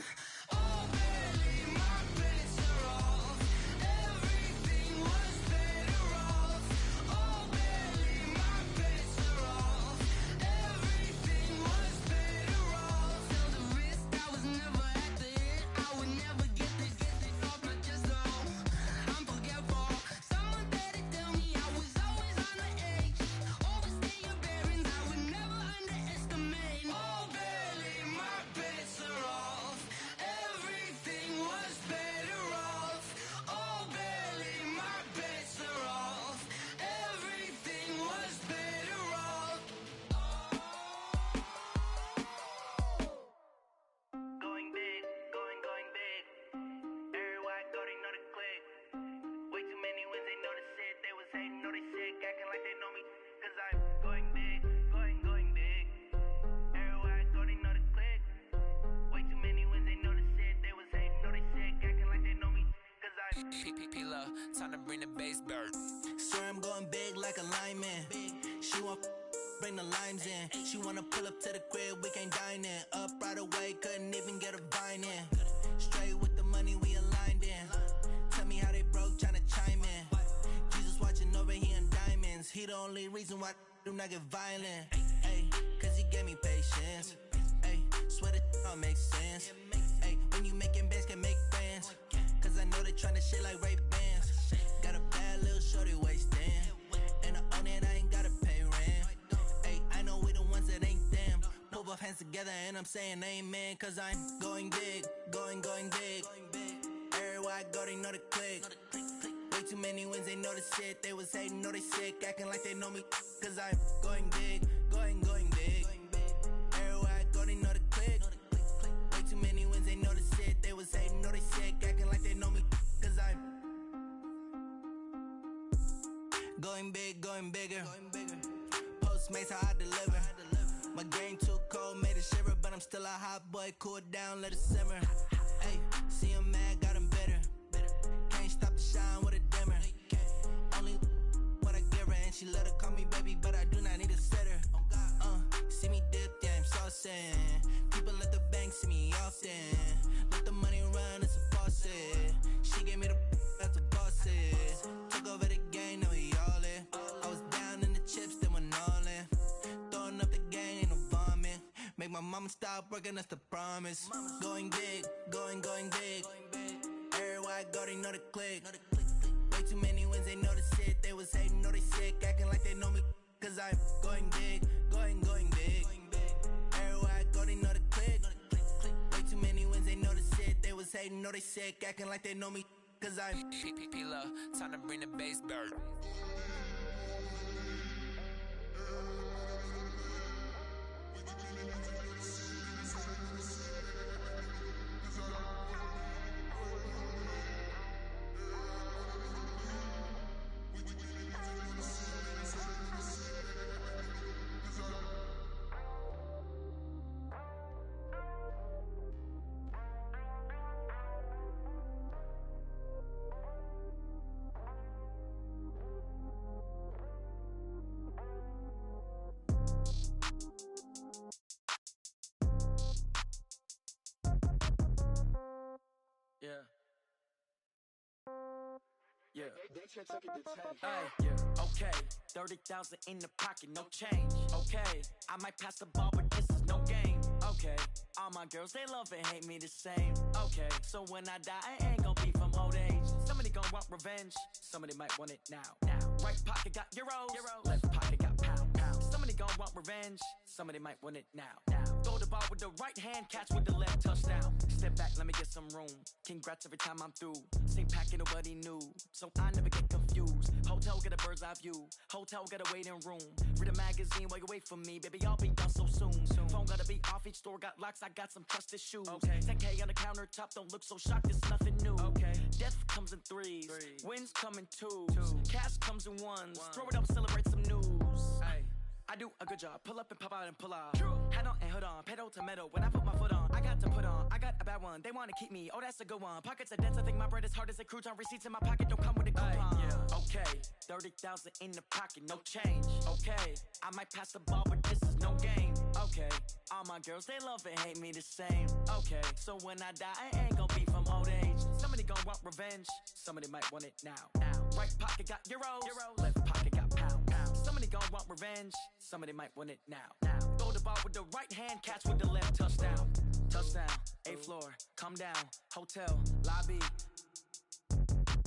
Oh, barely my bets are off. Everything was better off. Oh, barely my bets are off. Everything was better off. Till the risk I was never at the end. I would never get this off my chest though. I'm forgetful. Someone better tell me I was always on the edge. Overstay your bearings, I would never underestimate. Oh, barely my bets are off. Everything was better off. Oh, barely my bets are off. Everything was better off. Going big, going big. Everywhere I go, they know the click. Way too many wins, they know the shit. They was hating, know they sick, acting like they know me. Cause I'm going big, going big. Everywhere I go, they know the click. Way too many wins, they know the shit. They was hating, know they sick, acting like they know me. Cause I'm P-P-P-Love, time to bring the bass bird. Swear I'm going big like a lineman. She want bring the limes in. She wanna pull up to the crib, we can't dine in. Up right away, couldn't even get a vine in. Straight with the money we aligned in. Tell me how they broke, tryna chime in. Jesus watching over here in diamonds. He the only reason why I do not get violent. Ay, cause he gave me patience. Ay, swear that don't make sense. Ay, when you making bands, can make friends. Cause I know they tryna shit like Ray-Bans. Got a bad little shorty wasting. And I own it, I ain't gotta pay rent. Ay, I know we the ones that ain't them. Pull both hands together and I'm saying amen. Cause I'm going big, going big. Everywhere I go, they know the click. Way too many wins, they know the shit. They was hating, know they sick, acting like they know me. Cause I'm going big, going big. Everywhere I go, they know the click. Way too many wins, they know the shit. They was hating, know they sick, acting like they know me. Cause I'm going big, going bigger. Postmates how I deliver. My game too cold, made it shiver, but I'm still a hot boy. Cool it down, let it simmer. Hey, see him mad, got him bitter. Can't stop the shine with a dimmer. Only what I give her, and she let her call me baby, but I do not need a sitter. See me dip, yeah, I'm saucing. People at the bank see me often. Let the money run, it's a faucet. She gave me the that's a boss it. Took over the game, now we all in. I was down in the chips, then went all in. my mama stop working, that's the promise. Going big, going big. Everywhere I go, they know the click. Way too many wins, they know the shit. They was hating, know they sick, acting like they know me. Cause I'm going big, going big. Everywhere I go, they know the click. Way too many wins, they know the shit. They was hating, know they sick, acting like they know me. Cause I'm P-P-P-Love, time to bring the bass bird. Yeah. Hey, yeah. Okay, 30,000 in the pocket, no change. Okay, I might pass the ball, but this is no game. Okay, all my girls, they love and hate me the same. Okay, so when I die, I ain't gonna be from old age. Somebody gonna want revenge, somebody might want it now. Right pocket got euros, left pocket got pound. Somebody gonna want revenge, somebody might want it now. Throw the ball with the right hand, catch with the left, touchdown. Step back, let me get some room. Congrats every time I'm through. Same packet, nobody knew, so I never get confused. Hotel get a bird's eye view. Hotel get a waiting room. Read a magazine while you wait for me, baby. I'll be done so soon. Phone gotta be off. Each store got locks. I got some trusted shoes. 10K on the countertop. Don't look so shocked. It's nothing new. Death comes in threes. Wins come in twos. Cash comes in ones. Throw it up, celebrate some news. I do a good job. Pull up and pop out and pull out. Head on and hood on. Pedal to metal. When I put my foot on, I got to put on. I got a bad one. They want to keep me. Oh, that's a good one. Pockets are dense. I think my bread is hard as a crouton. Receipts in my pocket don't come with a coupon. Okay, 30,000 in the pocket, no change. Okay, I might pass the ball, but this is no game. Okay, all my girls, they love and hate me the same. Okay, so when I die, I ain't gonna be from old age. Somebody gonna want revenge. Somebody might want it now. Right pocket got euros. Left pocket got pound. Somebody gonna want revenge. Somebody might want it now. Throw the ball with the right hand, catch with the left, touchdown. Touchdown, 8th floor, come down, hotel, lobby.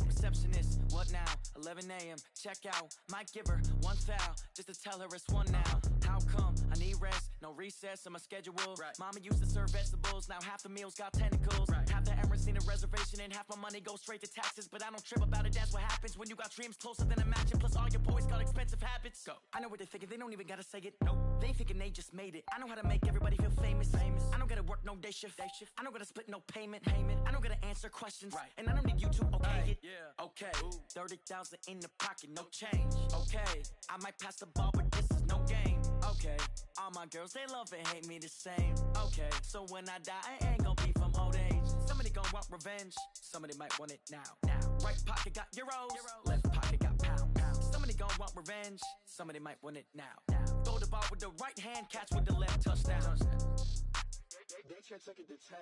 Receptionist, what now? 11 a.m., check out. Might give her one foul, just to tell her it's one now. How come? I need rest, no recess in my schedule. Mama used to serve vegetables, now half the meals got tentacles. Half the Emirates need a reservation and half my money goes straight to taxes. But I don't trip about it, that's what happens when you got dreams closer than a match. And plus all your boys got expensive habits. I know what they're thinking, they don't even gotta say it. Nope. They ain't thinking they just made it. I know how to make everybody feel famous. I don't gotta work no day shift. I don't gotta split no payment. I don't gotta answer questions. And I don't need you to okay it. Okay, 30,000 in the pocket, no change. Okay, I might pass the ball, but this is no game. Okay, all my girls, they love and hate me the same. Okay, so when I die, I ain't gonna be from old age. Somebody gonna want revenge, somebody might want it now. Right pocket got euros, left pocket got pound. Somebody gonna want revenge, somebody might want it now. Throw the ball with the right hand, catch with the left, touchdown. They took it to 10.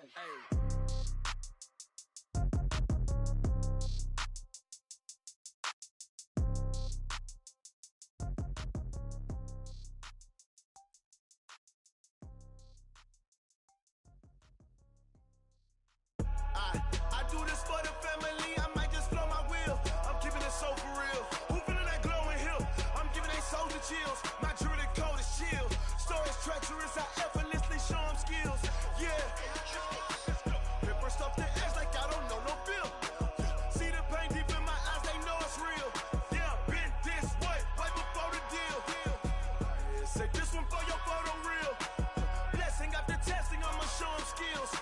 I do this for the family, I might just blow my wheel. I'm keeping it so for real. Who feeling that glowing hill? I'm giving they souls the chills. My jewelry code is chill. Stories treacherous, I effortlessly show them skills. Yeah. Paper stuff the edge like I don't know no bill. See the pain deep in my eyes, they know it's real. Yeah, been this way, way before the deal. Say this one for your photo reel. Blessing after testing, I'ma show them skills.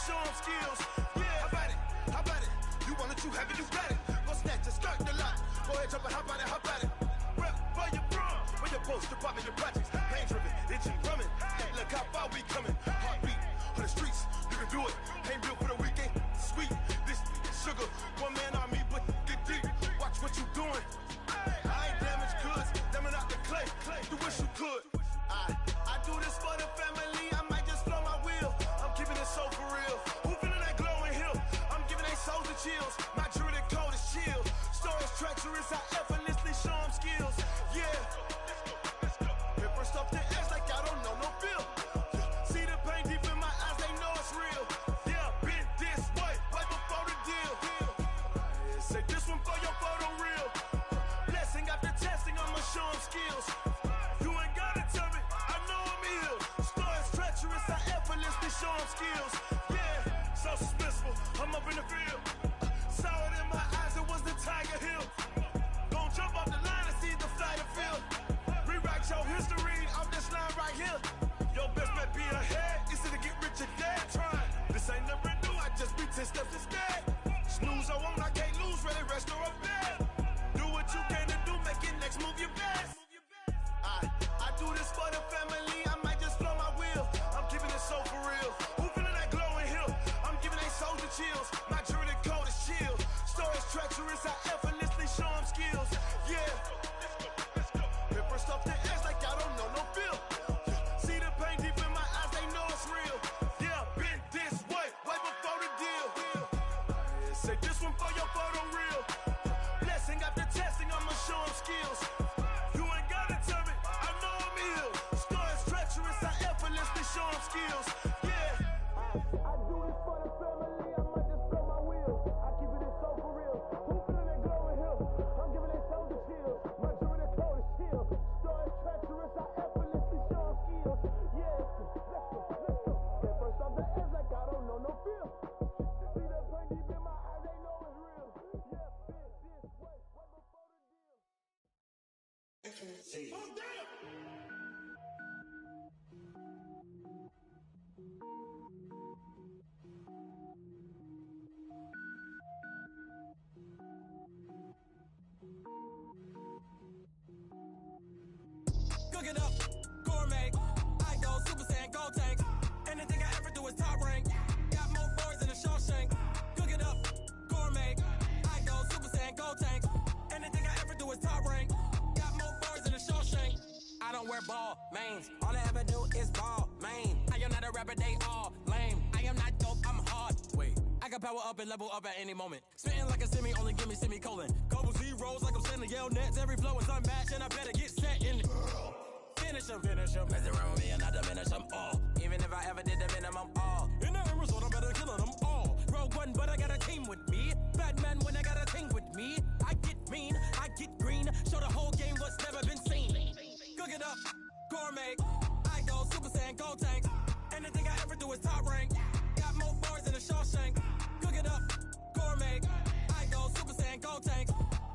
Show them skills. Yeah, how about it? You want it, you have it, you got it. Go snatch it, start the lot. Go ahead, jump it, how about it? Rep where you from? Where you post, department, your projects. Pain driven, itching, drumming. Hey, look how far we coming. Heartbeat on the streets, you can do it. Ain't built for the weekend. Sweet, this sugar. One man army, but get deep. Watch what you doing. I ain't damaged goods, damn out the clay. You wish you could. I do this for the family. I might just blow my wheel. I'm keeping it so for real. Who feeling that glowing hill? I'm giving they souls the chills. My jewelry code is chill. Stories treacherous, I effortlessly show them skills. Yeah. skills. Yeah, so suspenseful. I'm up in the field. Saw it in my eyes, it was the Tiger Hill. Gon' jump off the line and see the flight of field. Rewrite your history off this line right here. Your best bet be ahead, easy to get rich or dead trying. This ain't never new, I just be 10 steps instead. Snooze I won't, I can't lose, ready, rest or a bed. Do what you can to do, make it next move your best. I do this for the family, I might just flow my wheel. I'm keeping it so for real. Who feeling that glowing hill? I'm giving they soldier chills. My jewelry code is chill. Stories treacherous, I effortlessly show them skills. Yeah. Hit first off the edge like I don't know no feel. See the pain deep in my eyes, they know it's real. Yeah, been this way before the deal. Say this one for your photo reel. Blessing after testing, I'ma show them skills. You ain't gotta tell me, I know I'm ill. Stories treacherous, I effortlessly show them skills. Yeah. I do this for the family, I might just blow my wheel. I keep it so for real. Who feeling that glowing hill? I'm giving they soldier chills. My jewelry code is chill. Stories treacherous, I effortlessly show them skills. Yeah, let's go. Get first off the edge like I don't know no feel. See that pain deep in my eyes, they know it's real. Yeah, been this way before the deal. FNG. Oh, damn! Cook it up, gourmet. I go Super Saiyan, gold tank. Anything I ever do is top rank. Got more boys in the Shawshank. Cook it up, gourmet. I go Super Saiyan, gold tank. Anything I ever do is top rank. Got more boys in the Shawshank. I don't wear ball mains. All I ever do is ball main. I am not a rapper, they all lame. I am not dope, I'm hard. Wait, I can power up and level up at any moment. Spitting like a semi, only give me semicolon. Couple zeros like I'm sending yell nets. Every flow is unmatched and I better get set in. Finish them. Mess around with me and I diminish them all. Even if I ever did the minimum all. In the end result, I'm better killing them all. Rogue One, but I got a team with me. Batman when I got a thing with me. I get mean, I get green. Show the whole game what's never been seen. Cook it up, gourmet. I go Super Saiyan, gold tank. Anything I ever do is top rank. Got more boys in the Shawshank. Cook it up, gourmet. I go Super Saiyan, gold tank.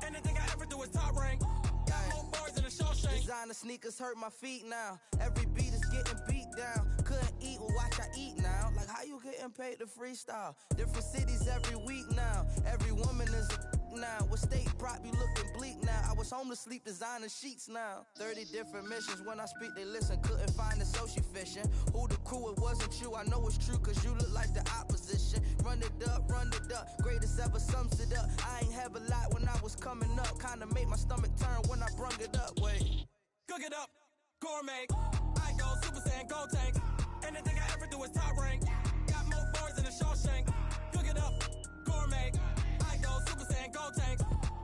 Anything I ever do is top rank. Got more boys in the Shawshank. Designer sneakers hurt my feet now. Every beat is getting beat down. Couldn't eat, well watch I eat now. Like how you getting paid to freestyle? Different cities every week now. Every woman is a now. With state prop, you looking bleak now. I was home to sleep designer sheets now. 30 different missions. When I speak, they listen. Couldn't find the social fishing. Who the crew, it wasn't you. I know it's true, cause you look like the opposition. Run it up. Greatest ever sums it up. I ain't have a lot when I was coming up. Kinda made my stomach turn when I brung it up. Wait. Cook it up, gourmet. I go Super Saiyan, gold tank. Anything I ever do is top rank. Got more boys in the Shawshank. Cook it up, gourmet. I go Super Saiyan, gold tank.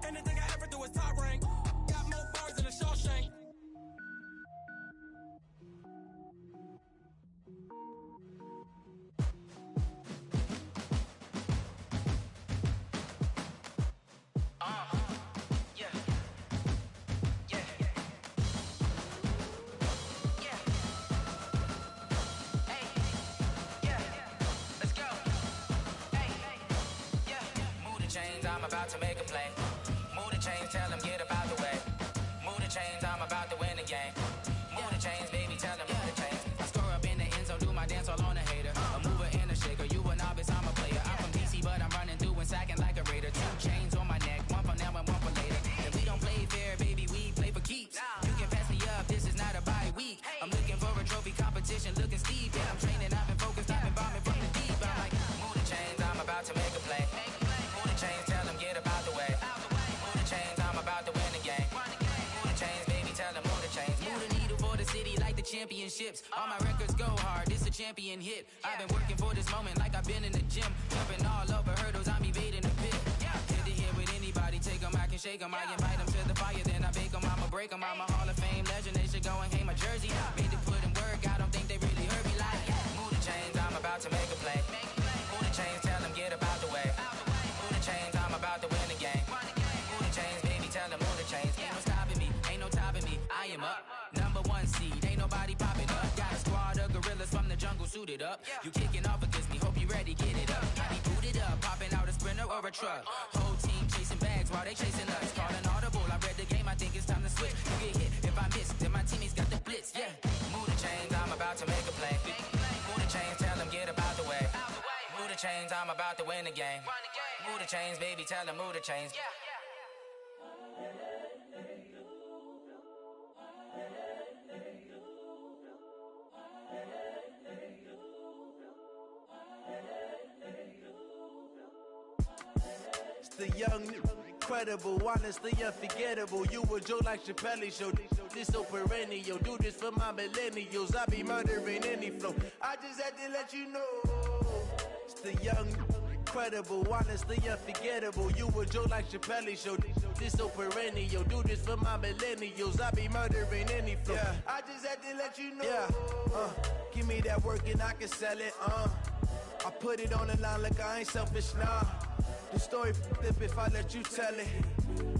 Anything I ever do is top rank. Got more boys in the Shawshank. I'm about to make a play. Move the chains, tell them get about the way. Move the chains, I'm about to win the game. Move the chains, baby, tell them move the chains. I score up in the end zone, do my dance all on a hater. A mover and a shaker, you a novice, I'm a player. I'm from DC, but I'm running through and sacking like a raider. 2 chains on my neck, one for now and one for later. And we don't play fair, baby, we play for keeps. You can pass me up, this is not a bye week. I'm looking for a trophy competition, looking steep. Yeah, I'm training, I've been focused, I've been bombing from the deep. I'm like, move the chains, I'm about to make a play. Move the chains, tell them get about the way. Move the chains, I'm about to win the game. Move the chains, baby, tell them move the chains. Move the needle for the city like the championships. All my records go hard, this a champion hit. I've been working for this moment like I've been in the gym. Jumping all over hurdles, I'm evading the pit. Hit to hit with anybody, take them, I can shake them. I invite them to the fire, then I bake them, I'ma break them. I'm a Hall of Fame legend, they should go and hang my jersey. Made to put in work, I don't think they really heard me like. Move the chains, I'm about to make a play. Move the chains, tell them get about the way. Move the chains, I'm about to win the game. Move the chains, baby, tell them move the chains. Ain't no stopping me, ain't no topping me. I am up, #1 seed, ain't nobody popping up. Got a squad of gorillas from the jungle suited up. You kicking off against me, a truck. Whole team chasing bags while they chasing us. Call an audible, I read the game, I think it's time to switch. You get hit, if I miss, then my teammates got the blitz, yeah. Move the chains, I'm about to make a play. Move the chains, tell them get about the way. Move the chains, I'm about to win the game. Move the chains, baby, tell them move the chains. It's the young, incredible, honestly unforgettable. You a joke like Chappelle show. This so perennial. Do this for my millennials. I be murdering any flow. I just had to let you know. It's the young, incredible, honestly unforgettable. You a joke like Chappelle show. This so perennial. Do this for my millennials. I be murdering any flow. Yeah. I just had to let you know. Yeah. Give me that work and I can sell it. I put it on the line like I ain't selfish, nah. The story flip if I let you tell it.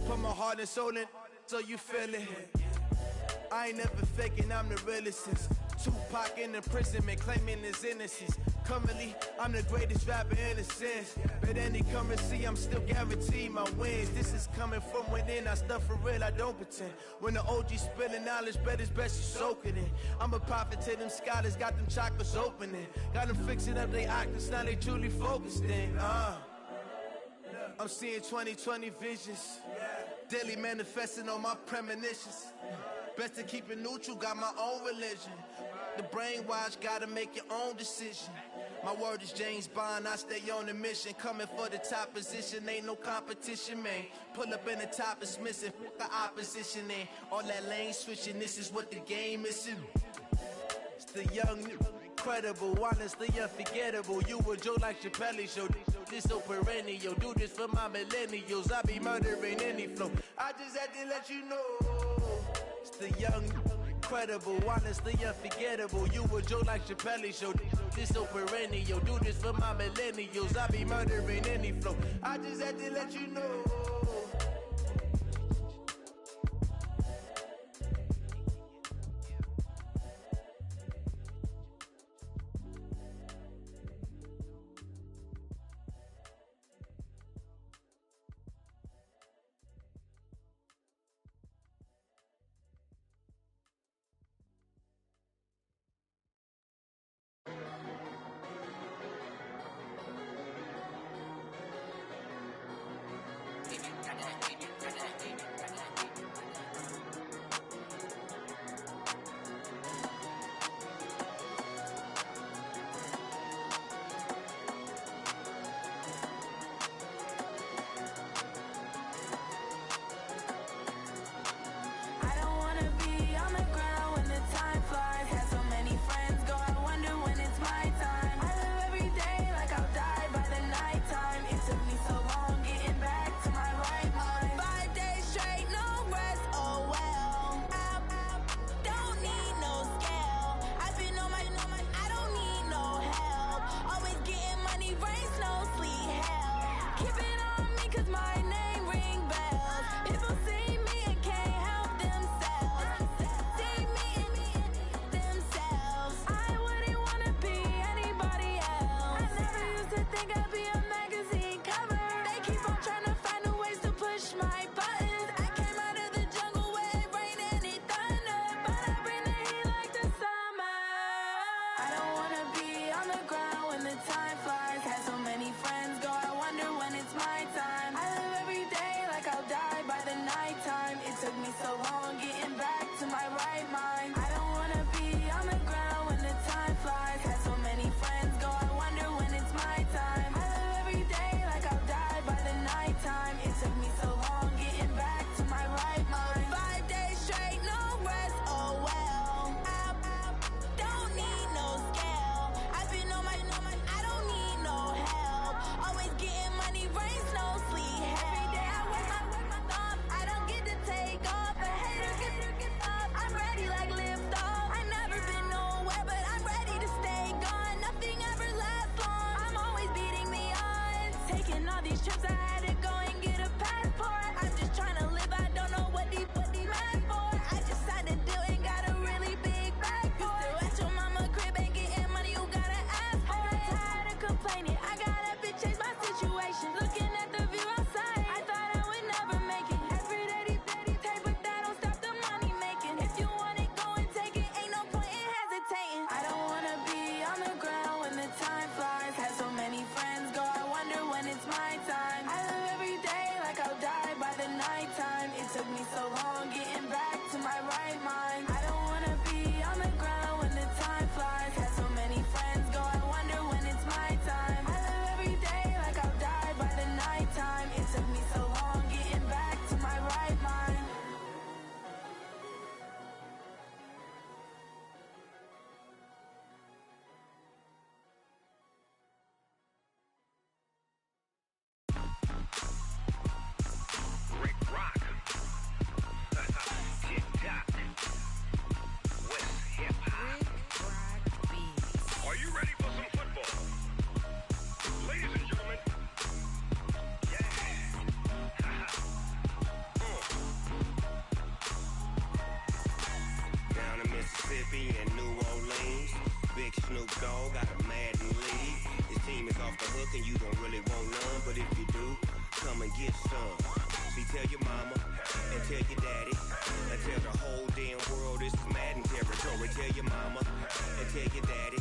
Put my heart and soul in so you feel it. I ain't never faking, I'm the realest since Tupac in imprisonment, claiming his innocence. Currently, I'm the greatest rapper in a sense. But any currency, I'm still guaranteed my wins. This is coming from within, I stuff for real, I don't pretend. When the OG spilling knowledge, bet it's best you soak it in. I'm a prophet to them scholars, got them chakras opening. Got them fixing up they octaves, now they truly focused in. I'm seeing 2020 visions. Daily manifesting on my premonitions. Best to keep it neutral, got my own religion. The brainwash, gotta make your own decision. My word is James Bond, I stay on a mission. Coming for the top position, ain't no competition, man. Pull up in the top is missing, the opposition ain't. All that lane switching, this is what the game is. It's the young, incredible, honestly unforgettable. You a joke like Chappelle show. This so perennial. Do this for my millennials. I be murdering any flow. I just had to let you know. It's the young, incredible, honestly unforgettable. You a joke like Chappelle show. This so perennial. Do this for my millennials. I be murdering any flow. I just had to let you know. off the hook and you don't really want none. But if you do, come and get some. See, tell your mama and tell your daddy and tell the whole damn world this is Madden territory. Tell your mama and tell your daddy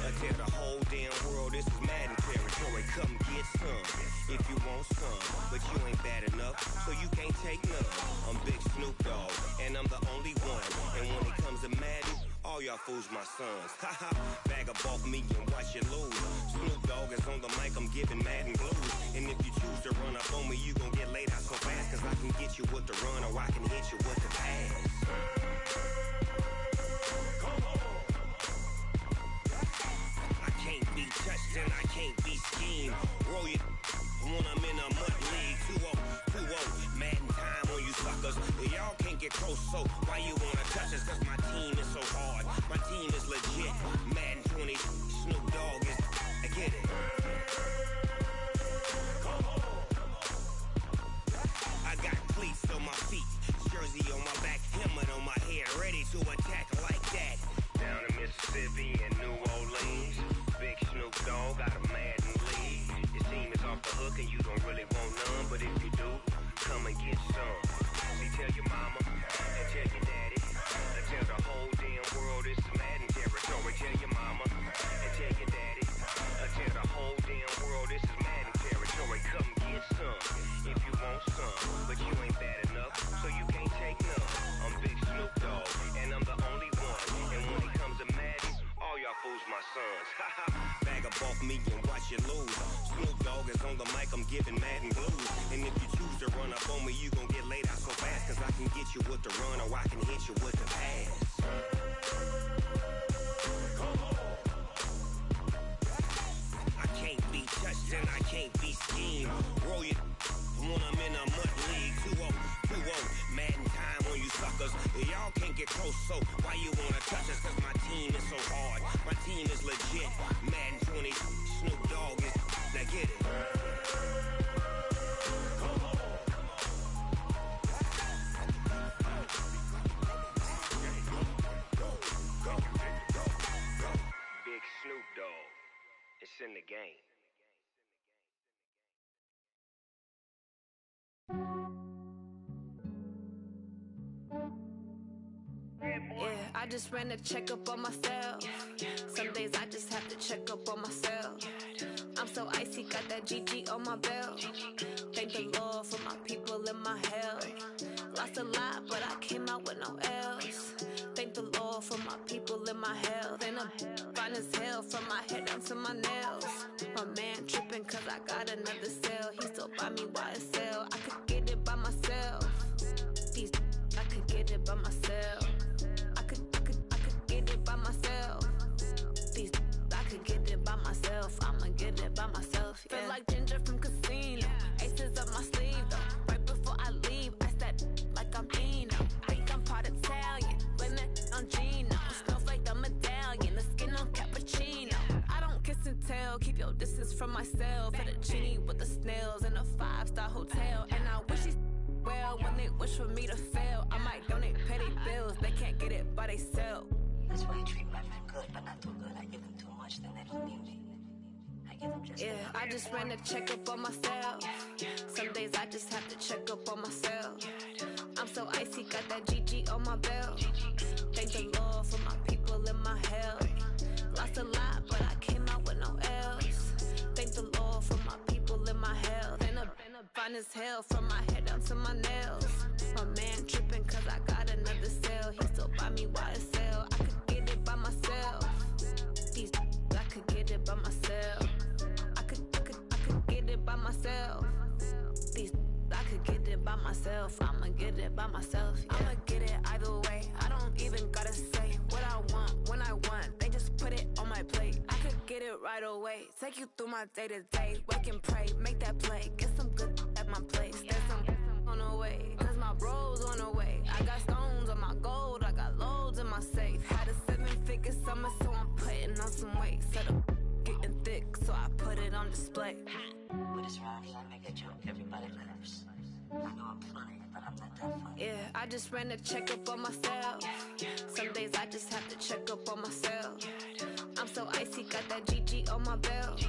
and tell the whole damn world this is Madden territory. Come get some if you want some, but you ain't bad enough, so you can't take none. I'm Big Snoop Dogg, and I'm the only one. And when it comes to Madden, all y'all fools my sons. Haha, bag up off me and watch you lose. Snoop Dogg is on the mic, I'm giving Madden blues. And if you choose to run up on me, you gon' get laid out so fast. Cause I can get you with the run or I can hit you with the pass. I can't be touched and I can't be schemed. Roll you when I'm in a mud league. 2-0, Madden time on you suckers. Y'all can't get close, so why you wanna touch us? Cause my team is so hard, my team is legit. Madden 20, Snoop Dogg is, I get it. I got cleats on my feet, jersey on my back, helmet on my head, ready to attack like that. Down in Mississippi and New Orleans, Big Snoop Dogg got a Madden lead. Your team is off the hook and you don't really want none, but if you do, come and get some. See, tell your mama and tell your daddy and tell the whole damn world this is Madden territory. Tell your mama and tell your daddy and tell the whole damn world this is Madden territory. Come get some if you want some, but you ain't bad enough, so you can't take none. I'm Big Snoop Dogg, and I'm the only one. And when it comes to Madden, all y'all fools my sons. Haha, bag up off me and watch you lose. Snoop Dogg is on the mic, I'm giving Madden blues. And if you choose to run up on me, you gon' get laid out so fast. Cause I can get you with the run or I can hit you with the pass. I can't be touched and I can't be schemed. Roll you when I'm in a mud league. 2-0, Madden time on you suckers. Y'all can't get close, so why you wanna touch us? Cause my team is so hard, my team is legit. Madden 20, Snoop Dogg is, now get it. Big Snoop Dogg, it's in the game. Yeah, I just ran a checkup on myself. Some days I just have to check up on myself. I'm so icy, got that GG on my belt. Thank the Lord for my people in my health. Lost a lot, but I came out with no L's. Thank the Lord for my people in my health. And I'm fine as hell from my head down to my nails. My man tripping cause I got another cell. He still buy me YSL. I could get it by myself. These I could get it by myself. I could get it by myself. These I could get it by myself. I'ma get it by myself. Yeah. Feel like Ginger from Casino. Aces up my sleeve though. Right before I leave, I said like I'm Eno. Think I'm part Italian, blame it on Gino. Smells like the medallion, the skin on cappuccino. I don't kiss and tell, keep your distance from myself. Put a genie with the snails in a 5-star hotel. And I wish these well when they wish for me to fail. I might donate petty bills, they can't get it by they sell. That's why I treat my men good, but not too good. I give them too much, then they don't need me. I give them just yeah, I just ran a checkup on myself. Some days I just have to check up on myself. I'm so icy, got that GG on my belt. Thank the Lord for my people in my health. Lost a lot, but I came out with no L's. Thank the Lord for my people in my health. And I'm fine as hell from my head down to my nails. My man tripping cause I got another cell. He still buy me YSL. I could get it by myself. These I could get it by myself. I could get it by myself. These I could get it by myself. I'ma get it by myself. Yeah. I'ma get it either way. I don't even gotta say what I want when I want. They just put it on my plate. I could get it right away. Take you through my day to day. Wake and pray, make that play. Get some good at my place. There's some on the way. Cause my bro's on the way. I got stones on my gold. I got loads in my safe. Had a 7-figure summer, so I'm putting on some weight. Set up getting thick, so I put it on display. With this round, you gonna make a joke. Everybody laughs. I know I'm funny, but I'm not that funny. Yeah, I just ran a checkup on myself. Some days I just have to check up on myself. I'm so icy, got that GG on my belt.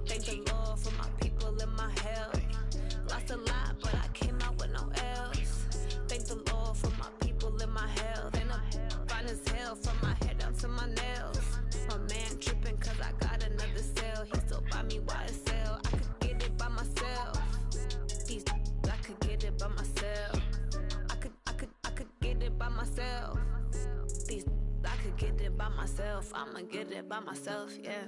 Thank the Lord for my people in my health. Lost a lot, but I came out with no else. Thank the Lord for my people in my health. And I'm fine as hell from my head down to my nails. My man tripping cause I got another cell. He still buy me YSL. I could get it by myself. These I could get it by myself. I could get it by myself. These I could get it by myself. I'ma get it by myself, yeah.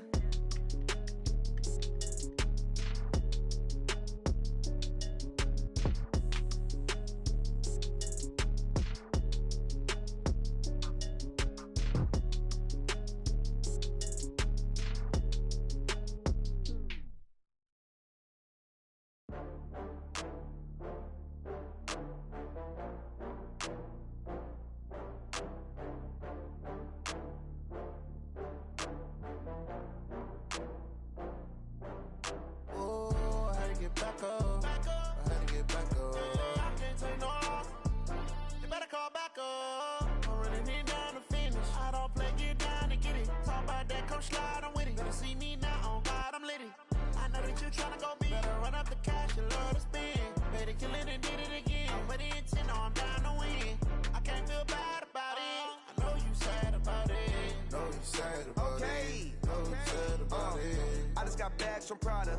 From Prada,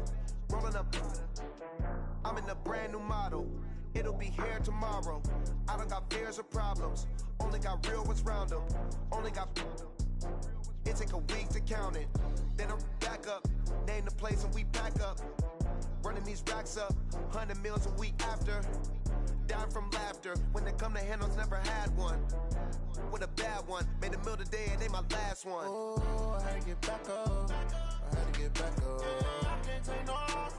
rolling up. I'm in a brand new model. It'll be here tomorrow. I don't got fears or problems. Only got real ones round them. Only got. It take a week to count it. Then I'm back up. Name the place and we back up. Running these racks up. 100 meals a week after. Dying from laughter. When they come to handles, never had one. With a bad one. Made a meal today and they my last one. Oh, I had to get back up. I had to get back up. I can't take no loss.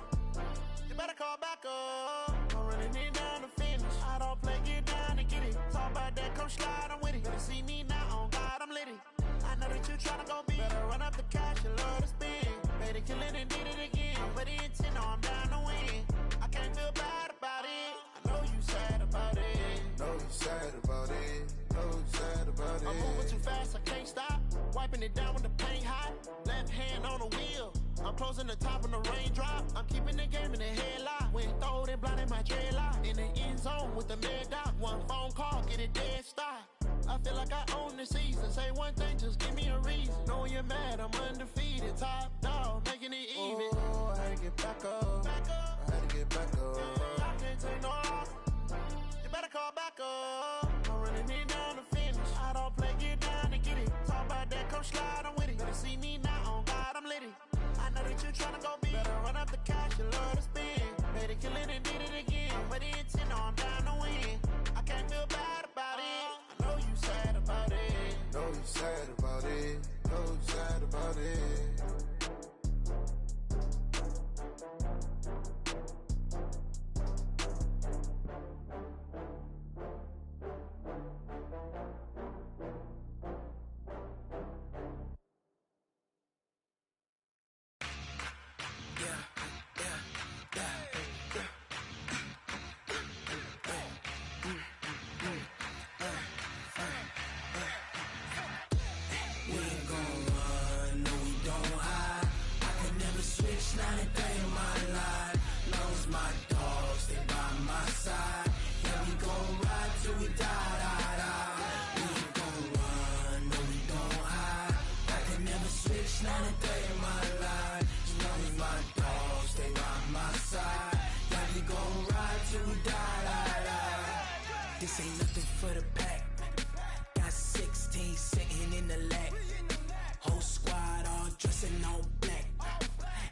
You better call back up. I'm running it down to finish. I don't play, get down and get it. Talk about that, come slide, I'm with it. Better see me now, on God, I'm litty. I know that you tryna go big. Better run up the cash, you love to spend. Made it, kill it, and did it again. But the intent, no, I'm down to win. I can't feel bad about it. I know you sad about it. Know you sad about it. Know you sad about it. I'm moving too fast, I can't stop. Wiping it down with the paint hot. Left hand on the wheel. I'm closing the top on the raindrop. I'm keeping the game in the headlock. When throwed and blinded my dreadlock. In the end zone with the mad dot. One phone call, get it dead stop. I feel like I own the season. Say one thing, just give me a reason. Knowing you're mad, I'm undefeated. Top dog, making it even. Oh, I had to get back up. I had to get back up. I can't take no loss. You better call back up. I'm running it down to finish. I don't play, get down and get it. Talk about that, come slide, I'm with it. Better see me now, on God, I'm litty. I know that you tryna go big. Better run up the cash, you love to spend. Made it, kill it, and did it again. But the intent, no, I'm down to win. I can't feel bad about it. I know you sad about it. Know you sad about it. Know you sad about it. This ain't nothing for the pack. Got 16 sitting in the lap. Whole squad all dressing all black.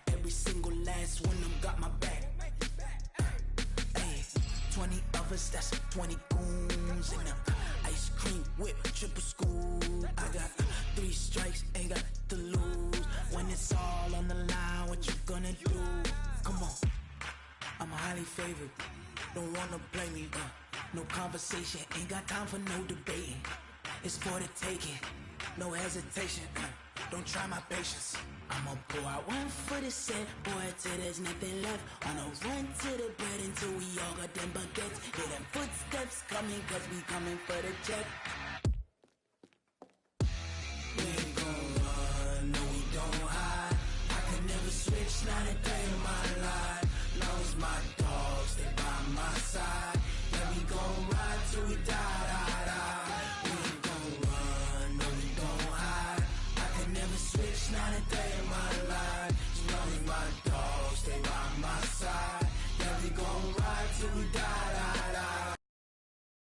Every single last one of them got my back. Hey, 20 of us, that's 20 goons in the ice cream whip, triple scoop. I got 3 strikes, ain't got to lose. When it's all on the line, what you gonna do? Come on, I'm highly favored. Don't wanna blame me. No conversation, ain't got time for no debating. It's for the taking, no hesitation. Don't try my patience. I'ma pour out one for the set, boy, till there's nothing left. Wanna run to the bread until we all got them baguettes. Hear them footsteps coming, cause we coming for the check. We ain't gon' run, no we don't hide. I can never switch, not a